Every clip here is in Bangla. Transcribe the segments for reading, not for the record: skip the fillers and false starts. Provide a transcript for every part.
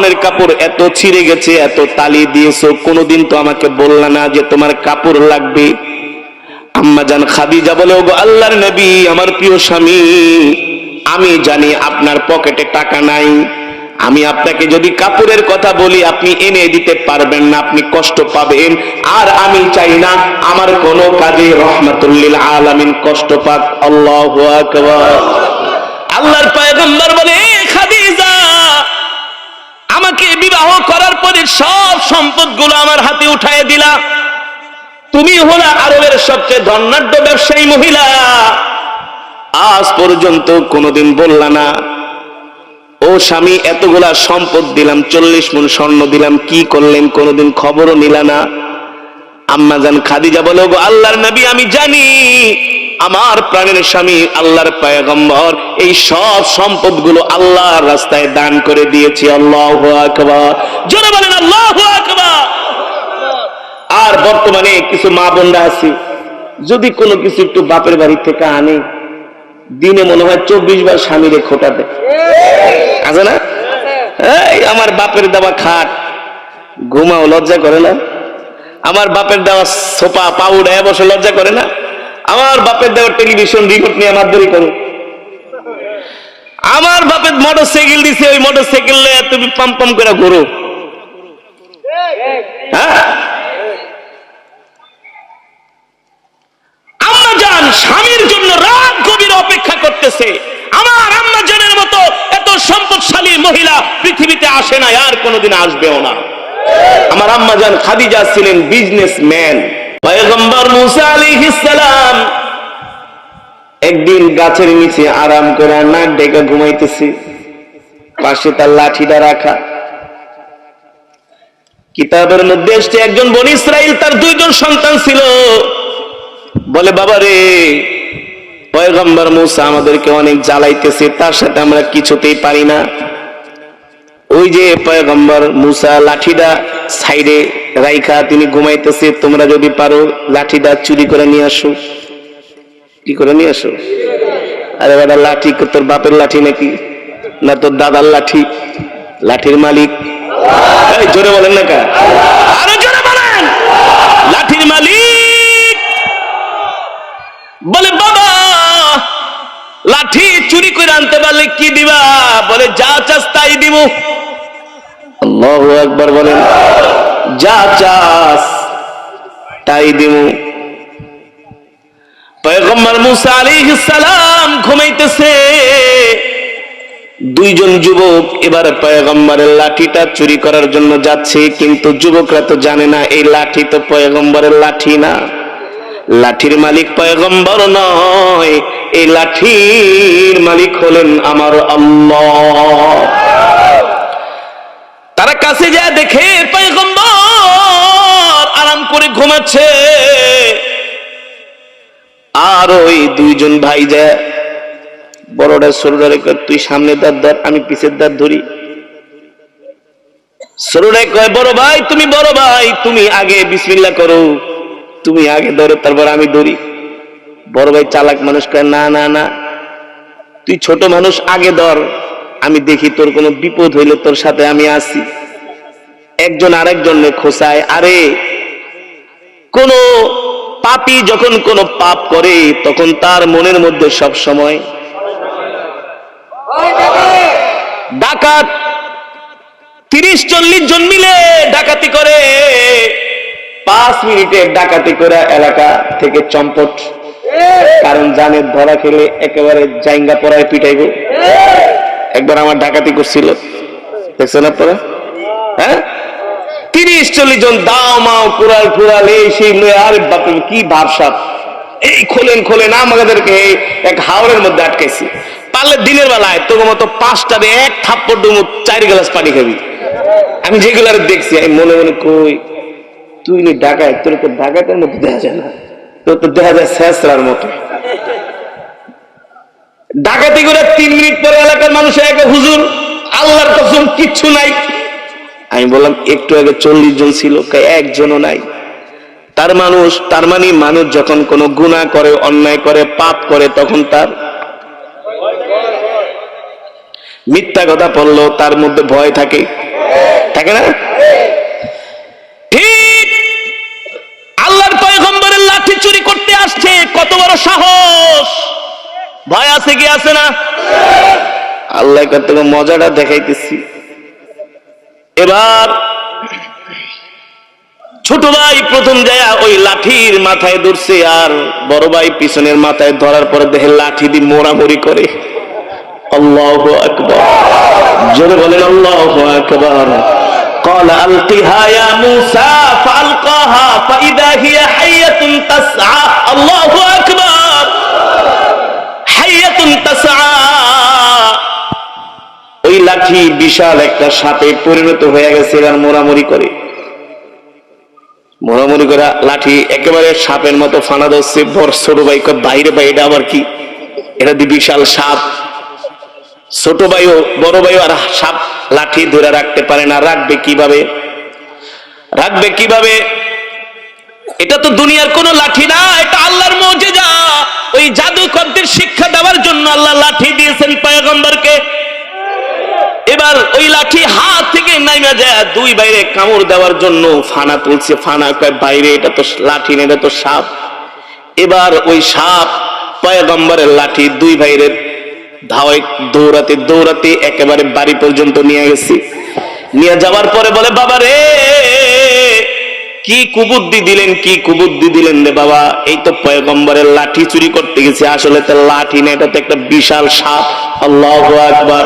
পরের কাপড় এত ছিঁড়ে গেছে, এত তালি দিয়েছো, কোনোদিন তো আমাকে বললা না যে তোমার কাপড় লাগবে। আম্মাজান খাদিজা বলে, ওগো আল্লাহর নবী, আমার প্রিয় স্বামী, আমি জানি আপনার পকেটে টাকা নাই, আমি আপনাকে যদি কাপড়ের কথা বলি আপনি এনে দিতে পারবেন না, আপনি কষ্ট পাবেন, আর আমি চাই না আমার কোনো কাজে রহমাতুল লিল আলামিন কষ্ট পাক। আল্লাহু আকবার। আল্লাহর পয়গম্বর বলে, খাদিজা, আমাকে বিবাহ করার পরে সব সম্পদগুলো আমার হাতে উঠায় দিলা, তুমি হলা আরবের সবচেয়ে ধনাঢ্য ব্যবসায়ী মহিলা, আজ পর্যন্ত কোনোদিন বললা না ও স্বামী এতগুলা সম্পদ দিলাম, 40 মণ স্বর্ণ দিলাম, কি করলেন, কোনোদিন খবরও নিলা না। আম্মাজান খাদিজা বলে, গো আল্লাহর নবী, আমি জানি আমার প্রাণের স্বামী আল্লাহর পয়গম্বর এই সব সম্পদগুলো আল্লাহর রাস্তায় দান করে দিয়েছি। আল্লাহু আকবার। জোরে বলেন আল্লাহু আকবার। আর বর্তমানে কিছু মা বোনরা আছে, যদি কোনো কিছু একটু বাপের বাড়ি থেকে আনে, দিনে মনে হয় 24 বার স্বামীরে খোটা দেয়, আছে না? এই আমার বাপের দেওয়া খাট, ঘুমাও, লজ্জা করে না? আমার বাপের দেওয়া সোফা পাউডায় বসে, লজ্জা করে না? আমার বাপের দেওয়া টেলিভিশন রিমোট নিয়ে মারধরি করো। আমার বাপের মোটর সাইকেল দিছে, ওই মোটর সাইকেল তুমি পাম পাম করে ঘুরো। হ্যাঁ, আম্মা জান স্বামীর জন্য রাত গভীর অপেক্ষা করতেছে। আমার আম্মা জানের মতো এত সম্পদশালী মহিলা পৃথিবীতে আসে না, আর কোনোদিন আসবেও না। আমার আম্মা জান খাদিজা ছিলেন বিজনেসম্যান। পয়গম্বর মুসা আলাইহিস সালাম একদিন গাছের নিচে আরাম করে নাক ডেকে ঘুমাইতেছে, পাশে তার লাঠিটা রাখা। কিতাবের মধ্যে এসেছে একজন বনী ইসরাইল, তার 2 জন সন্তান ছিল, বলে, বাবা রে, পয়গম্বর মুসা আমাদেরকে অনেক জ্বালাইতেছে, তার সাথে আমরা কিছুতেই পারি না। ওই যে পয়গম্বর মুসা লাঠিটা সাইডে রাইখা তিনি ঘুমাইতেছে, তোমরা যদি পারো লাঠিটা চুরি করে নিয়ে আসো। কি করে নিয়ে আসো? আরে বেটা, লাঠি তোর বাপের লাঠি নাকি, না তোর দাদার লাঠি? লাঠির মালিক জোরে বলেন না কা, আরো জোরে বলেন, লাঠির মালিক বলে, বাবা লাঠি চুরি করে আনতে পারলে কি দিবা? বলে, যা চাস তাই দিব। আল্লাহু আকবার বলেন, যা চাস তাই দিব। পয়গম্বর মুসা আলাইহিস সালাম ঘুমাইতেছে, 2 জন যুবক এবার পয়গম্বরের লাঠিটা চুরি করার জন্য যাচ্ছে, কিন্তু যুবকরা তো জানে না এই লাঠি তো পয়গম্বরের লাঠি না, লাঠির মালিক পয়গম্বর নয়, এই লাঠির মালিক হলেন আমার আল্লাহ। তারা কাছে যায়, দেখে পয়গম্বর আরাম করে ঘুমাচ্ছে, আর ওই 2 জন ভাই যায়, বড়টা ছোটটারে কয়, তুই সামনে দাঁত ধর, আমি পিছের দাঁত ধরি। ছোটটাই কয়, বড় ভাই তুমি, বড় ভাই তুমি আগে বিসমিল্লাহ করো, তুমি আগে ধরো, তারপর আমি ধরি। বড় ভাই চালাক মানুষ কয়, না না না, তুই ছোট মানুষ, আগে ধর, আমি দেখি তোর কোনো বিপদ হইলে তোর সাথে আমি আছি। একজন আরেকজনের খোঁচায়। আরে, কোন পাপী যখন কোন পাপ করে তখন তার মনের মধ্যে সব সময় ডাকাত 30-40 জন মিলে ডাকাতি করে, 5 মিনিটে ডাকাতি করে এলাকা থেকে চম্পট, কারণ জানে ধরা খেলে একেবারে জাইঙ্গা পড়ায় পিটাইব। একবার আমার ডাকাতি করছিল, দেখছেন আপনারা? হ্যাঁ, 30-40 জন দাও মাও কুড়াল ফুরাল এই সেই, আর বাপরে কি ভাবসাব, এই খোলেন খোলেন, আমাদেরকে এক হাওরের মধ্যে আটকাইছি। পারলে দিনের বেলায় তোর মতো 5টা এক থাপ্পড় দেবো, 4 গ্লাস পানি খাবি। আমি যেগুলো দেখছি আমি মনে মনে কই, তুই নি ডাকায়, তোর তো ডাকাতের মতো দেখা যায় না, তোর তো দেখা যায় শেষরার মতো। ডাকাতি করে 3 মিনিট পরে এলাকার মানুষ একে, হুজুর আল্লাহর কসম কিচ্ছু নাই। আমি বললাম, একটু আগে 40 জন ছিল, একজনও নাই। তার মানে মানুষ যখন কোনো গুনাহ করে, অন্যায় করে, পাপ করে, তখন তার মিথ্যা কথা বললো তার মধ্যে ভয় থাকে। থাকে না? ঠিক আল্লাহর পয়গম্বরের লাঠি চুরি করতে আসছে, কত বড় সাহস! ভয় আছে কি আছে না? আল্লাহ কত মজাটা দেখাইতেছি। এবার ছোট ভাই প্রথম যায় ওই লাঠির মাথায় ধরছে, আর বড় ভাই পিছনের মাথায় ধরার পরে দেখে লাঠি দিয়ে মোড়ামুড়ি করে। আল্লাহু আকবার, জোরে বলেন আল্লাহু আকবার। قال القها يا موسى فالقاها فاذا هي حيه تسعى الله اكبر حيه تسعى। ওই লাঠি বিশাল একটা সাপে পরিণত হয়ে গেছে। আর মোড়ামুড়ি করে লাঠি একেবারে সাপের মতো ফানা ধরছে। ছোট ভাই বাইরে ভাই এটা আবার কি? এটা দি বিশাল সাপ। ছোট ভাইও বড় ভাইও আর সাপ লাঠি ধরে রাখতে পারে না। রাখবে কিভাবে? এটা তো দুনিয়ার কোন লাঠি না, এটা আল্লাহর মুজিজা। ওই জাদুকরদের শিক্ষা দেওয়ার জন্য আল্লাহ লাঠি দিয়েছেন পয়গম্বরকে। এবার ওই লাঠি হাত থেকে নাইমা যায় দুই ভাইরে কামড় দেওয়ার জন্য ফানা তুলছে। ফানা কয় বাইরে, এটা তো লাঠি না, এটা তো সাপ। এবার ওই সাপ পয়গম্বরের লাঠি দুই ভাইরে ধাওয়ায় দৌড়াতে একেবারে বাড়ি পর্যন্ত নিয়ে গেছি। নিয়ে যাওয়ার পরে বলে, বাবা রে কি কুবুদ্ধি দিলেন রে বাবা, এই তো পয়গম্বরের লাঠি চুরি করতে গেছে, আসলে তো লাঠি না, এটা তো একটা বিশাল সাপ। আল্লাহু আকবার।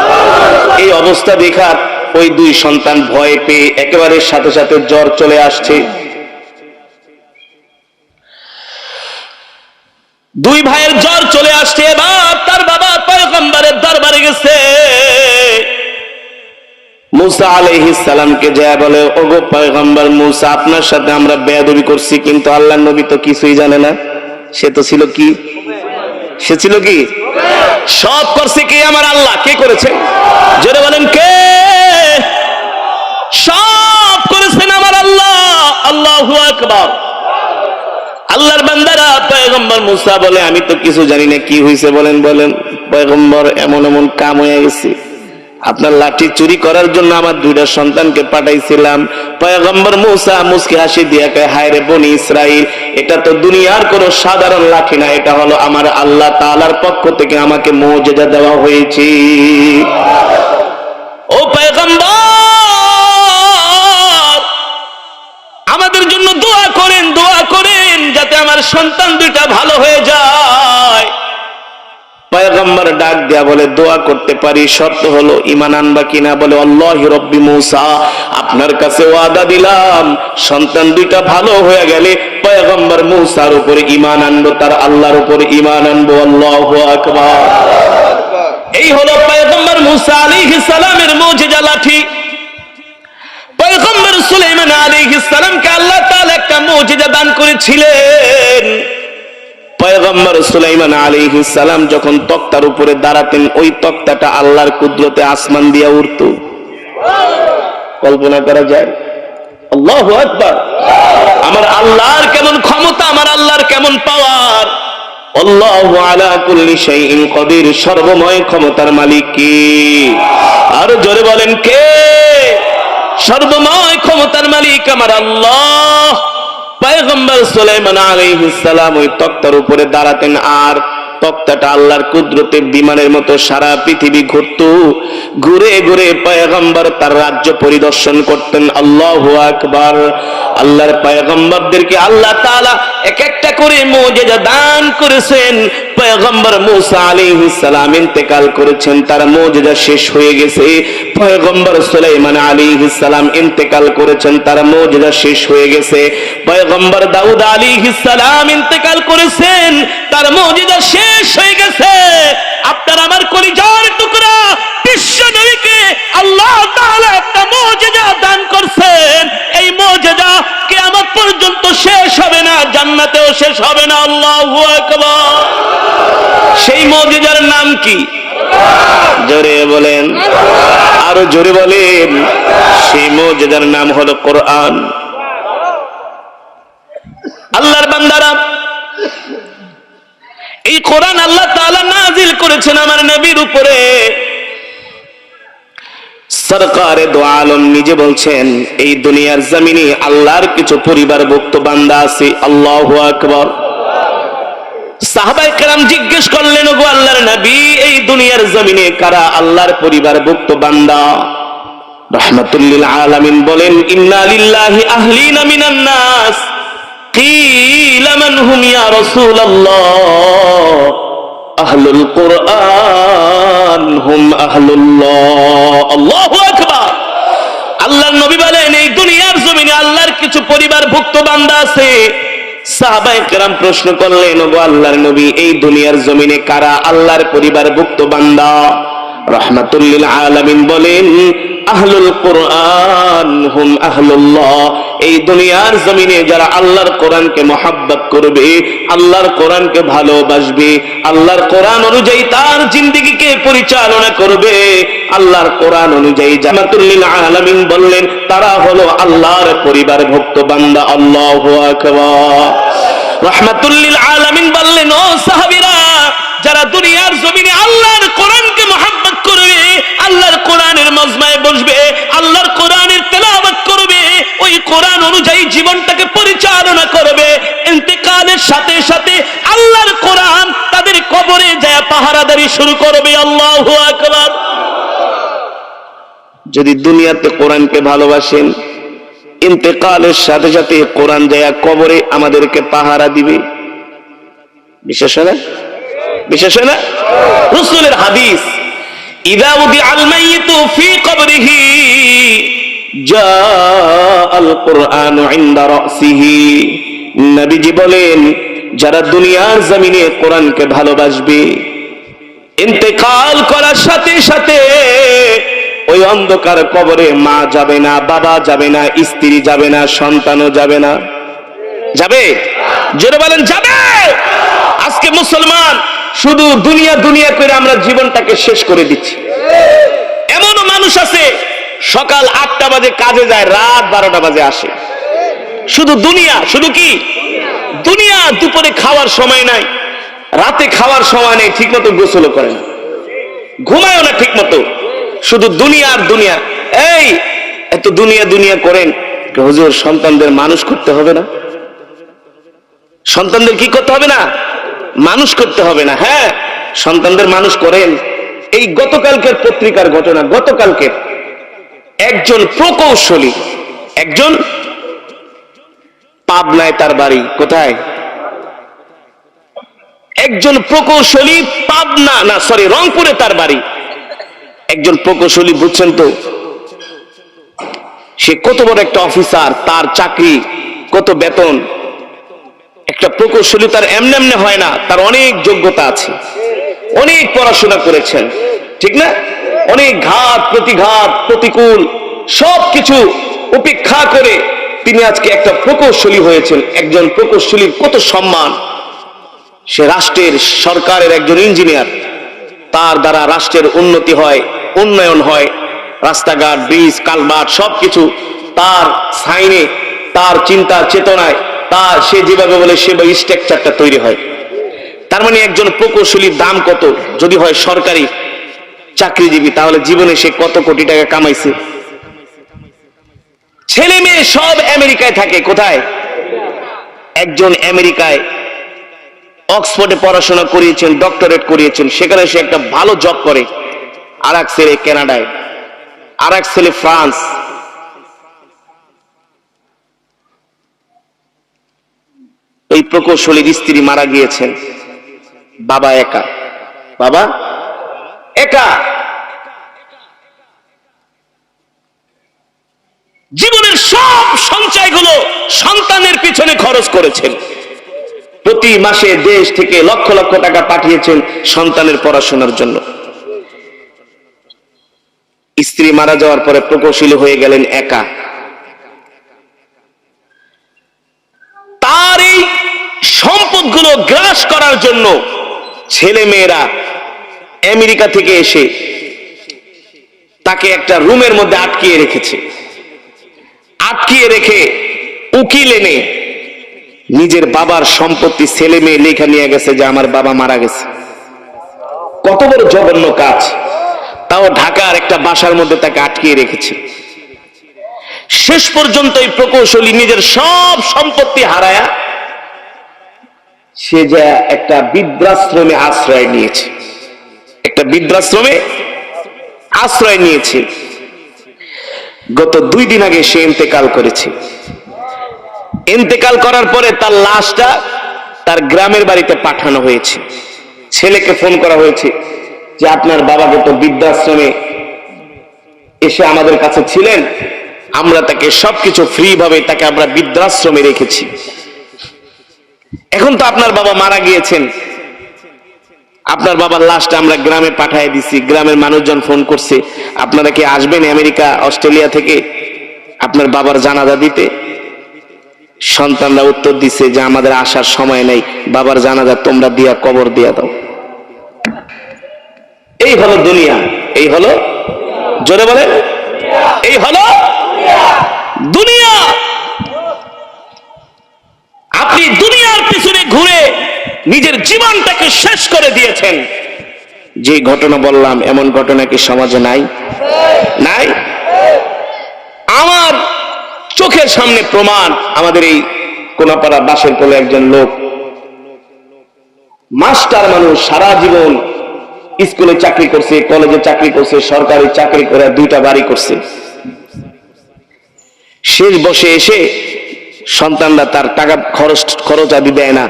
এই অবস্থা দেখা ওই দুই সন্তান ভয় পেয়ে একেবারে সাথে সাথে জ্বর চলে আসছে। দুই ভাইয়ের জ্বর চলে আসছে। এবার তার বাবা পয়গম্বরের দরবারে গেছে। মুসা আলাইহিস সালামকে যায় বলে, ওগো পয়গম্বর মুসা, আপনার সাথে আমরা বেয়াদবি করছি, কিন্তু আল্লাহর নবী তো কিছুই জানে না। সে ছিল কি? সব করছে কে? আমার আল্লাহ। কে করেছে? জোরে বলেন কে? সব করেছেন আমার আল্লাহ। আল্লাহু আকবার। আল্লাহর বান্দারা, পয়গম্বর মুসা বলে, আমি তো কিছু জানি না, কি হয়েছে বলেন। পয়গম্বর, এমন কাম হয়ে গেছে, আপনার লাঠি চুরি করার জন্য আমার দুইটা সন্তানকে পাঠাইছিলাম। পয়গম্বর মুসা মুস্কি হাসি দিয়া কয়, হায় রে বনি ইসরাইল, এটা তো দুনিয়ার কোনো সাধারণ লাঠি না, এটা হলো আমার আল্লাহ তাআলার পক্ষ থেকে আমাকে মুজিজা দেওয়া হয়েছে। ও পয়গম্বর, আমাদের জন্য দোয়া করেন যাতে আমার সন্তান দুইটা ভালো হয়ে যায়। পয়গম্বর ডাক দেয়া বলে, দোয়া করতে পারি, শর্ত হলো ঈমান আনবা কিনা। বলে, আল্লাহি রব্বি মুসা, আপনার কাছে ওয়াদা দিলাম সন্তান দুইটা ভালো হয়ে গেলে পয়গম্বর মুসার উপরে ঈমান আনবো, তার আল্লাহর উপরে ঈমান আনবো। আল্লাহু আকবার। এই হলো পয়গম্বর মুসা আলাইহিস সালামের মুজিজা লাঠি। পয়গম্বর সুলাইমান আলাইহিস সালামকে আল্লাহ তাআলা একটা মুজিজা দান করেছিলেন। পয়গম্বর সুলাইমান আলাইহিস সালাম যখন তক্তার উপরে দাঁড়াতেন, ওই তক্তাটা আল্লাহর কুদরতে আসমান দিয়া উড়তো। কল্পনা করা যায়? আল্লাহু আকবার। আমার আল্লাহর কেমন ক্ষমতা, আমার আল্লাহর কেমন পাওয়ার। আল্লাহু আলা কুল্লি শাইইন কদির, সর্বময় ক্ষমতার মালিক কে? আর জোরে বলেন কে? সর্বময় ক্ষমতার মালিক আমার আল্লাহ। পয়গম্বর সুলাইমান আলাইহিস সালাম ওই তক্তার উপরে দাঁড়াতেন, আর তক্তাটা আল্লাহর কুদরতে বিমানের মতো সারা পৃথিবী ঘুরতো। ঘুরে ঘুরে পয়গম্বর তার রাজ্য পরিদর্শন করতেন। আল্লাহু আকবার। আল্লাহর পয়গম্বরদেরকে আল্লাহ তাআলা এক একটা করে মুজিজা দান করেছেন। পয়গম্বর মুসা আলাইহিস সালাম ইন্তেকাল করেছেন, তার মুজিজা শেষ হয়ে গেছে। পয়গম্বর সুলাইমান আলাইহিস সালাম ইন্তেকাল করেছেন, তার মুজিজা শেষ হয়ে গেছে। পয়গম্বর দাউদ আলাইহিস সালাম ইন্তেকাল করেছেন, তার মুজিজা শেষ হয়ে গেছে। আপনার আমার কলিজার টুকরা বিশ্ব নবীকে আল্লাহ তাআলা একটা মুজিজা দান করছেন। এই মুজিজা কিয়ামত পর্যন্ত শেষ হবে না, জান্নাতেও শেষ হবে না। আল্লাহু আকবার। সেই মুজিজার নাম কি? জোরে বলেন, আরো জোরে বলেন। সেই মুজিজার নাম হলো কোরআন। আল্লাহর বান্দারা, এই কোরআন আল্লাহ তাআলা নাজিল করেছেন আমার নবীর উপরে। সরকারে দো আলম নিজে বলছেন এই দুনিয়ার জমিনে আল্লাহর কিছু পরিবারভুক্ত বান্দা আছে। আল্লাহু আকবার। সাহাবায়ে কেরাম জিজ্ঞেস করলেন, ওগো আল্লাহর নবী, এই দুনিয়ার জমিনে কারা আল্লাহর পরিবারভুক্ত বান্দা? রাহমাতুল লিল আলামিন বলেন, ইন্না লিল্লাহি আহলিনা মিনান নাস কিলা মান হুম ইয়া রাসূলুল্লাহ আহলুল কুরআন হুম আহলুল্লাহ। আল্লাহু আকবার। আল্লাহর নবী বলেন এই দুনিয়ার জমিনে আল্লাহর কিছু পরিবারভুক্ত বান্দা আছে। সাহাবায়ে কেরাম প্রশ্ন করলেন, ওগো আল্লাহর নবী, এই দুনিয়ার জমিনে কারা আল্লাহর পরিবারভুক্ত বান্দা? রাহমাতুল লিল আলামিন বলেন, আহলুল কুরআন হুম আহলুল্লাহ। এই দুনিয়ার জমিনে যারা আল্লাহর কোরআনকে মহব্বত করবে, আল্লাহর কোরআনকে ভালোবাসবে, আল্লাহর কোরআন অনুযায়ী তার জিন্দেগিকে পরিচালনা করবে, আল্লাহর কোরআন অনুযায়ী রাহমাতুল লিল আলামিন বললেন তারা হলো আল্লাহর পরিবারভুক্ত বান্দা। আল্লাহু আকবার। রাহমাতুল লিল আলামিন বললেন, ও সাহাবীরা, যারা দুনিয়ার জমিনে আল্লাহর কোরআনকে মহব্বত করবে, আল্লাহর কোরআনের মজমায় বসবে, আল্লাহর কোরআনের তেলাওয়াত করবে, ওই কোরআন অনুযায়ী জীবনটাকে পরিচালনা করবে, ইন্তেকালের সাথে সাথে আল্লাহর কোরআন তাদের কবরে যায় পাহারাদারি শুরু করবে। আল্লাহু আকবার। যদি দুনিয়াতে কোরআনকে ভালোবাসেন, ইন্তেকালের সাথে সাথে কোরআন যায় কবরে আমাদেরকে পাহারা দিবে। বিশেষ না? বিশেষ না? রাসূলের হাদিস, ইযা উদিআল মাইয়িতু ফি কবরিহি জাআল কুরআনু ইনদা রাসিহি। নবীজি বলেন যারা দুনিয়ার জমিনে কোরআনকে ভালোবাসবে, ইন্তেকাল করার সাথে সাথে ওই অন্ধকার কবরে মা যাবে না, বাবা যাবে না, স্ত্রী যাবে না, সন্তানও যাবে না। যাবে? জোরে বলেন যাবে। আজকে মুসলমান শুধু দুনিয়া দুনিয়া করে আমরা জীবনটাকে শেষ করে দিচ্ছি। এমনও মানুষ আছে সকাল 8টা বাজে কাজে যায়, রাত 12টা বাজে আসে। শুধু দুনিয়া, শুধু কি দুনিয়া। দুপুরে খাওয়ার সময় নাই, রাতে খাওয়ার সময় নেই, ঠিক মতো গোসলও করে না, ঘুমায়ও না ঠিক মতো, শুধু দুনিয়া আর দুনিয়া। এই এত দুনিয়া দুনিয়া করেন, হুজুর সন্তানদের মানুষ করতে হবে না? সন্তানদের কি করতে হবে না? মানুষ করতে হবে না? হ্যাঁ, সন্তানদের মানুষ করেন। এই গতকালকের পত্রিকার ঘটনা, গতকালকে একজন প্রকৌশলী, একজন পাবনায় তার বাড়ি, কোথায়? একজন প্রকৌশলী পাবনা না সরি রংপুরে তার বাড়ি। একজন প্রকৌশলী, বুঝছেন তো, সে কত বড় একটা অফিসার, তার চাকরি, কত বেতন। একটা প্রকৌশলী তার এমনি এমনি হয় না, তার অনেক যোগ্যতা আছে, অনেক পড়াশোনা করেছেন, ঠিক না? অনেক ঘাত প্রতিঘাত প্রতিকূল সবকিছু উপেক্ষা করে তিনি আজকে একটা প্রকৌশলী হয়েছেন। একজন প্রকৌশলীর কত সম্মান। সে রাষ্ট্রের সরকারের একজন ইঞ্জিনিয়ার, তার দ্বারা রাষ্ট্রের উন্নতি হয়, উন্নয়ন হয়, রাস্তাঘাট, ব্রিজ, কালভার্ট সবকিছু তার সাইনে, তার চিন্তা চেতনায়, তার সে যেভাবে বলে সেভাবে স্ট্রাকচারটা তৈরি হয়। তার মানে একজন প্রকৌশলীর দাম কত? যদি হয় সরকারি চাকরিজীবী, তাহলে জীবনে সে কত কোটি টাকা কামাইছে। ছেলে মেয়ে সব আমেরিকায় থাকে। কোথায়? একজন আমেরিকায় অক্সফোর্ডে পড়াশোনা করিয়েছেন, ডক্টরেট করিয়েছেন, সেখানে সে একটা ভালো জব করে। আর এক ছেলে কানাডায়, আর এক ছেলে ফ্রান্স। এই প্রকৌশলীর স্ত্রী মারা গিয়েছেন, বাবা একা, বাবা একা। জীবনের সব সঞ্চয়গুলো সন্তানের পিছনে খরচ করেছেন। প্রতি মাসে দেশ থেকে লক্ষ লক্ষ টাকা পাঠিয়েছেন সন্তানের পড়াশোনার জন্য। স্ত্রী মারা যাওয়ার পরে প্রকৌশলী হয়ে গেলেন একা। তার এই সম্পদগুলো গ্রাস করার জন্য ছেলে মেয়েরা আমেরিকা থেকে এসে তাকে একটা রুমের মধ্যে আটকিয়ে রেখেছে। আটকিয়ে রেখে উকিল এনে নিজের বাবার সম্পত্তি ছেলে মেয়ে লেখা নিয়ে গেছে যে আমার বাবা মারা গেছে। কত বড় জঘন্য কাজ! তাও ঢাকার একটা বাসার মধ্যে তাকে আটকিয়ে রেখেছে। শেষ পর্যন্ত এই প্রকৌশলী নিজের সব সম্পত্তি হারায়া সে যে একটা বৃদ্ধাশ্রমে আশ্রয় নিয়েছে, একটা বৃদ্ধাশ্রমে আশ্রয় নিয়েছে। গত 2 দিন আগে সে ইন্তেকাল করেছে। ইন্তেকাল করার পরে তার লাশটা তার গ্রামের বাড়িতে পাঠানো হয়েছে। ছেলেকে ফোন করা হয়েছে যে আপনার বাবাকে তো বৃদ্ধাশ্রমে এসে আমাদের কাছে ছিলেন, আমরা তাকে সবকিছু ফ্রি ভাবে তাকে আমরা বৃদ্ধাশ্রমে রেখেছি। এখন তো আপনার বাবা মারা গিয়েছেন, আপনার বাবার লাশটা আমরা গ্রামে পাঠিয়ে দিছি। গ্রামের মানুষজন ফোন করছে, আপনারা কি আসবেন আমেরিকা অস্ট্রেলিয়া থেকে আপনার বাবার জানাজা দিতে? সন্তানরা উত্তর দিছে যে আমাদের আসার সময় নেই, বাবার জানাজা তোমরা দিয়া কবর দিয়া দাও। এই হলো দুনিয়া, এই হলো, জোরে বলেন, এই হলো দুনিয়া। আপনি দুনিয়ার পিছনে ঘুরে নিজের জীবনটাকে শেষ করে দিয়েছেন। যে ঘটনা বললাম এমন ঘটনা কি সমাজে নাই? নাই। আমার চোখের সামনে প্রমাণ। আমাদের এই কোনাপাড়া বাসের কোলে একজন লোক, মাস্টার মানুষ, সারা জীবন স্কুলে চাকরি করছে, কলেজে চাকরি করছে, সরকারি চাকরি করে 2টা বাড়ি করছে। শেষ বসে এসে সন্তানরা তার টাকা খরচ আদি দেয় না,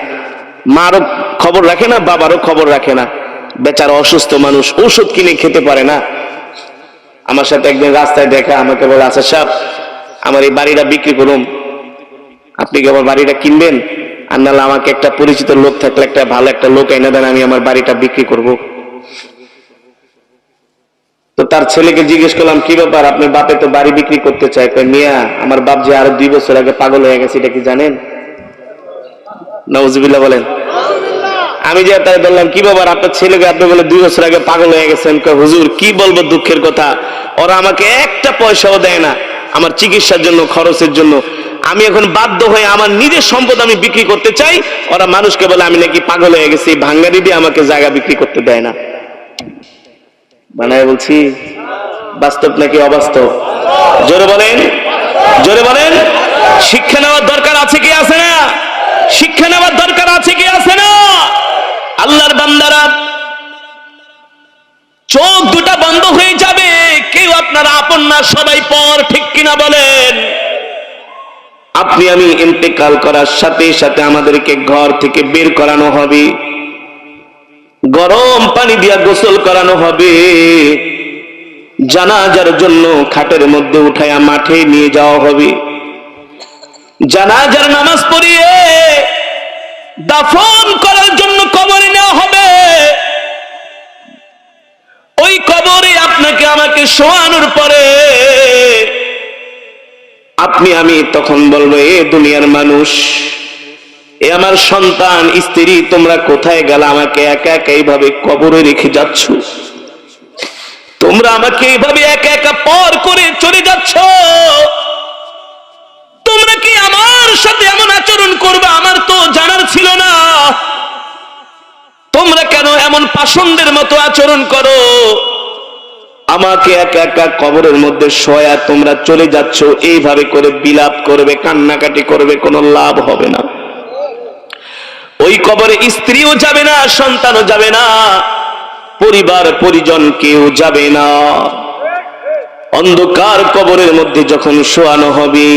মারও খবর রাখে না, বাবারও খবর রাখে না। বেচারা অসুস্থ মানুষ, ওষুধ কিনে খেতে পারে না। আমার সাথে একদিন রাস্তায় দেখা, আমাকে বলে, আচ্ছা সাহেব আমার এই বাড়িটা বিক্রি করুন, আপনি কি আমার বাড়িটা কিনবেন? আর নাহলে আমাকে একটা পরিচিত লোক থাকলে একটা ভালো একটা লোক এনে দেন, আমি আমার বাড়িটা বিক্রি করব। তো তার ছেলেকে জিজ্ঞেস করলাম, কি ব্যাপার, আপনার বাপে তো বাড়ি বিক্রি করতে চায়? মিয়া আমার বাপ যে আরো 2 বছর আগে পাগল হয়ে গেছে, এটা কি জানেন? নাউজুবিল্লাহ বলেন। আমি যে তাই বললাম, কি ব্যাপার আপনার ছেলেকে, আপনি বলে 2 বছর আগে পাগল হয়ে গেছেন? হুজুর কি বলবো দুঃখের কথা, ওরা আমাকে একটা পয়সাও দেয় না আমার চিকিৎসার জন্য, খরচের জন্য। আমি এখন বাধ্য হয়ে আমার নিজের সম্পদ আমি বিক্রি করতে চাই, ওরা মানুষকে বলে আমি নাকি পাগল হয়ে গেছি, ভাঙ্গারি দিয়ে আমাকে জায়গা বিক্রি করতে দেয় না। বানায় বলছি, বাস্তব নাকি অবাস্তব? জোরে বলেন, জোরে বলেন। শিক্ষা নেওয়ার দরকার আছে কি আছে না? শিক্ষা নেওয়ার দরকার আছে কি আছে না? আল্লাহর বান্দারা, চোখ 2টা বন্ধ হয়ে যাবে, কেউ আপনারা আপন না, সবাই পর, ঠিক কিনা বলেন? আপনি আমি ইন্তেকাল করার সাথে সাথে আমাদেরকে ঘর থেকে বের করানো হবে, গরম পানি দিয়া গোসল করানো হবে, জানাজার জন্য খাটের মধ্যে উঠায়া মাঠে নিয়ে যাওয়া হবে, জানাজার নামাজ পড়িয়ে দাফন করার জন্য কবরে নেওয়া হবে। ওই কবরে আপনাকে আমাকে শোয়ানোর পরে আপনি আমি তখন বলবো, এ দুনিয়ার মানুষ, এ আমার সন্তান, স্ত্রী, তোমরা কোথায় গেলা? আমাকে একা একা এইভাবে কবরে রেখে যাচ্ছ, তোমরা আমাকে এইভাবে একা একা পর করে চলে যাচ্ছ, তোমরা কি আমার সাথে এমন আচরণ করবে? আমার তো জানার ছিল না। তোমরা কেন এমন পাষণ্ডের মতো আচরণ করো? আমাকে একা একা কবরের মধ্যে শোয়া তোমরা চলে যাচ্ছ, এইভাবে করে বিলাপ করবে, কান্নাকাটি করবে, কোনো লাভ হবে না। ওই কবরে স্ত্রীও যাবে না, সন্তানও যাবে না, পরিবার পরিজন কেউ যাবে না। অন্ধকার কবরের মধ্যে যখন শোয়ানো হবে,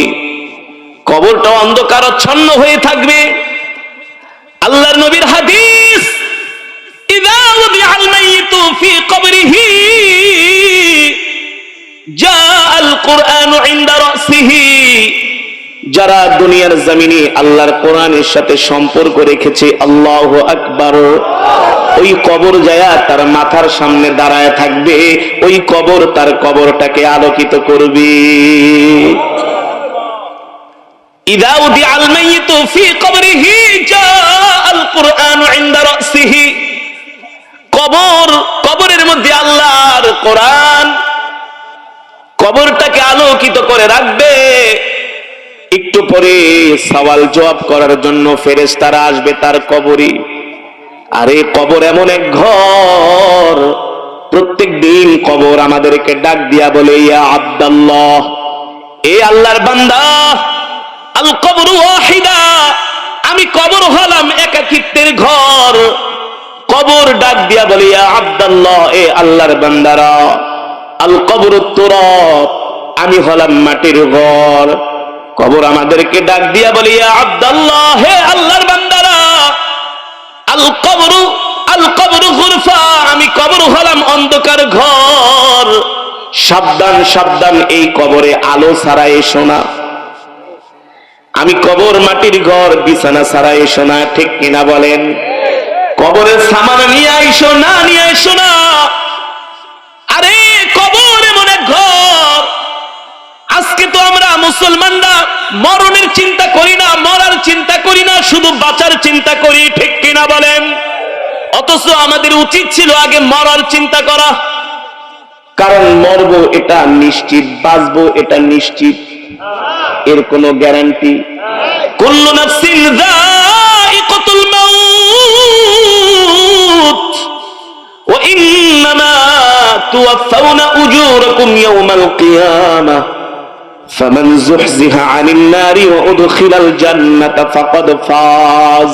কবরটা অন্ধকারাচ্ছন্ন হয়ে থাকবে। আল্লাহর নবীর হাদিস, ইযা উদিআল মাইয়িতু ফি কবরিহি জাআল কুরআনু ইনদা রাসিহি। যারা দুনিয়ার জমিনে আল্লাহর কোরআনের সাথে সম্পর্ক রেখেছে, আল্লাহু আকবার, ওই কবর যায়া তার মাথার সামনে দাঁড়ায় থাকবে, ওই কবর তার কবরটাকে আলোকিত করবে। ইযা উদিআল মাইয়িতু ফি কবরিহি জাআল কুরআনু ইনদা রাসিহি। কবরের মধ্যে আল্লাহর কোরআন কবরটাকে আলোকিত করে রাখবে। একটু পরে সওয়াল জবাব করার জন্য ফেরেশতারা আসবে তার কবরে। আরে কবর এমন এক ঘর, প্রত্যেক দিন কবর আমাদেরকে ডাক দিয়া বলে, ইয়া আব্দাল্লাহ, এ আল্লাহর বান্দা, আল কবরু ওয়াহিদা, আমি কবর হলাম একাকিত্বের ঘর। কবর ডাক দিয়া বলে, ইয়া আব্দাল্লাহ, এ আল্লাহর বান্দারা, আল কবরু তুরাব, আমি হলাম মাটির ঘর। কবর আমাদেরকে ডাক দিয়া বলে, ইয়া আব্দাল্লাহ, হে আল্লাহর বান্দারা, আল কবরু গুরফা, আমি কবর হলাম অন্ধকার ঘর। সাবধান সাবধান, এই কবরে আলো ছাড়া এসো না। আমি কবর মাটির ঘর, বিছানা ছাড়া এসো না। ঠিক কিনা বলেন? কবরের সামান নিয়ে আইসো না, নিয়ে আইসো না। আরে কবর এমন এক ঘর। আজকে তো আমরা মুসলমানরা মরণের চিন্তা করি না, মরার চিন্তা করি না, শুধু বাঁচার চিন্তা করি। ঠিক কিনা বলেন? অথচ আমাদের উচিত ছিল আগে মরার চিন্তা করা। কারণ মরবো এটা নিশ্চিত, বাঁচবো এটা নিশ্চিত, এর কোনো গ্যারান্টি। কুল্লু নাফসিন যায়িকাতুল মাউত ওয়া ইন্নামা তুওয়াফাউনা উজুরাকুম ইয়াওমাল কিয়ামাহ ফামান যুহজিহা আনিন নারি ওয়া উদখিলাল জান্নাতা ফাকাদ ফাজ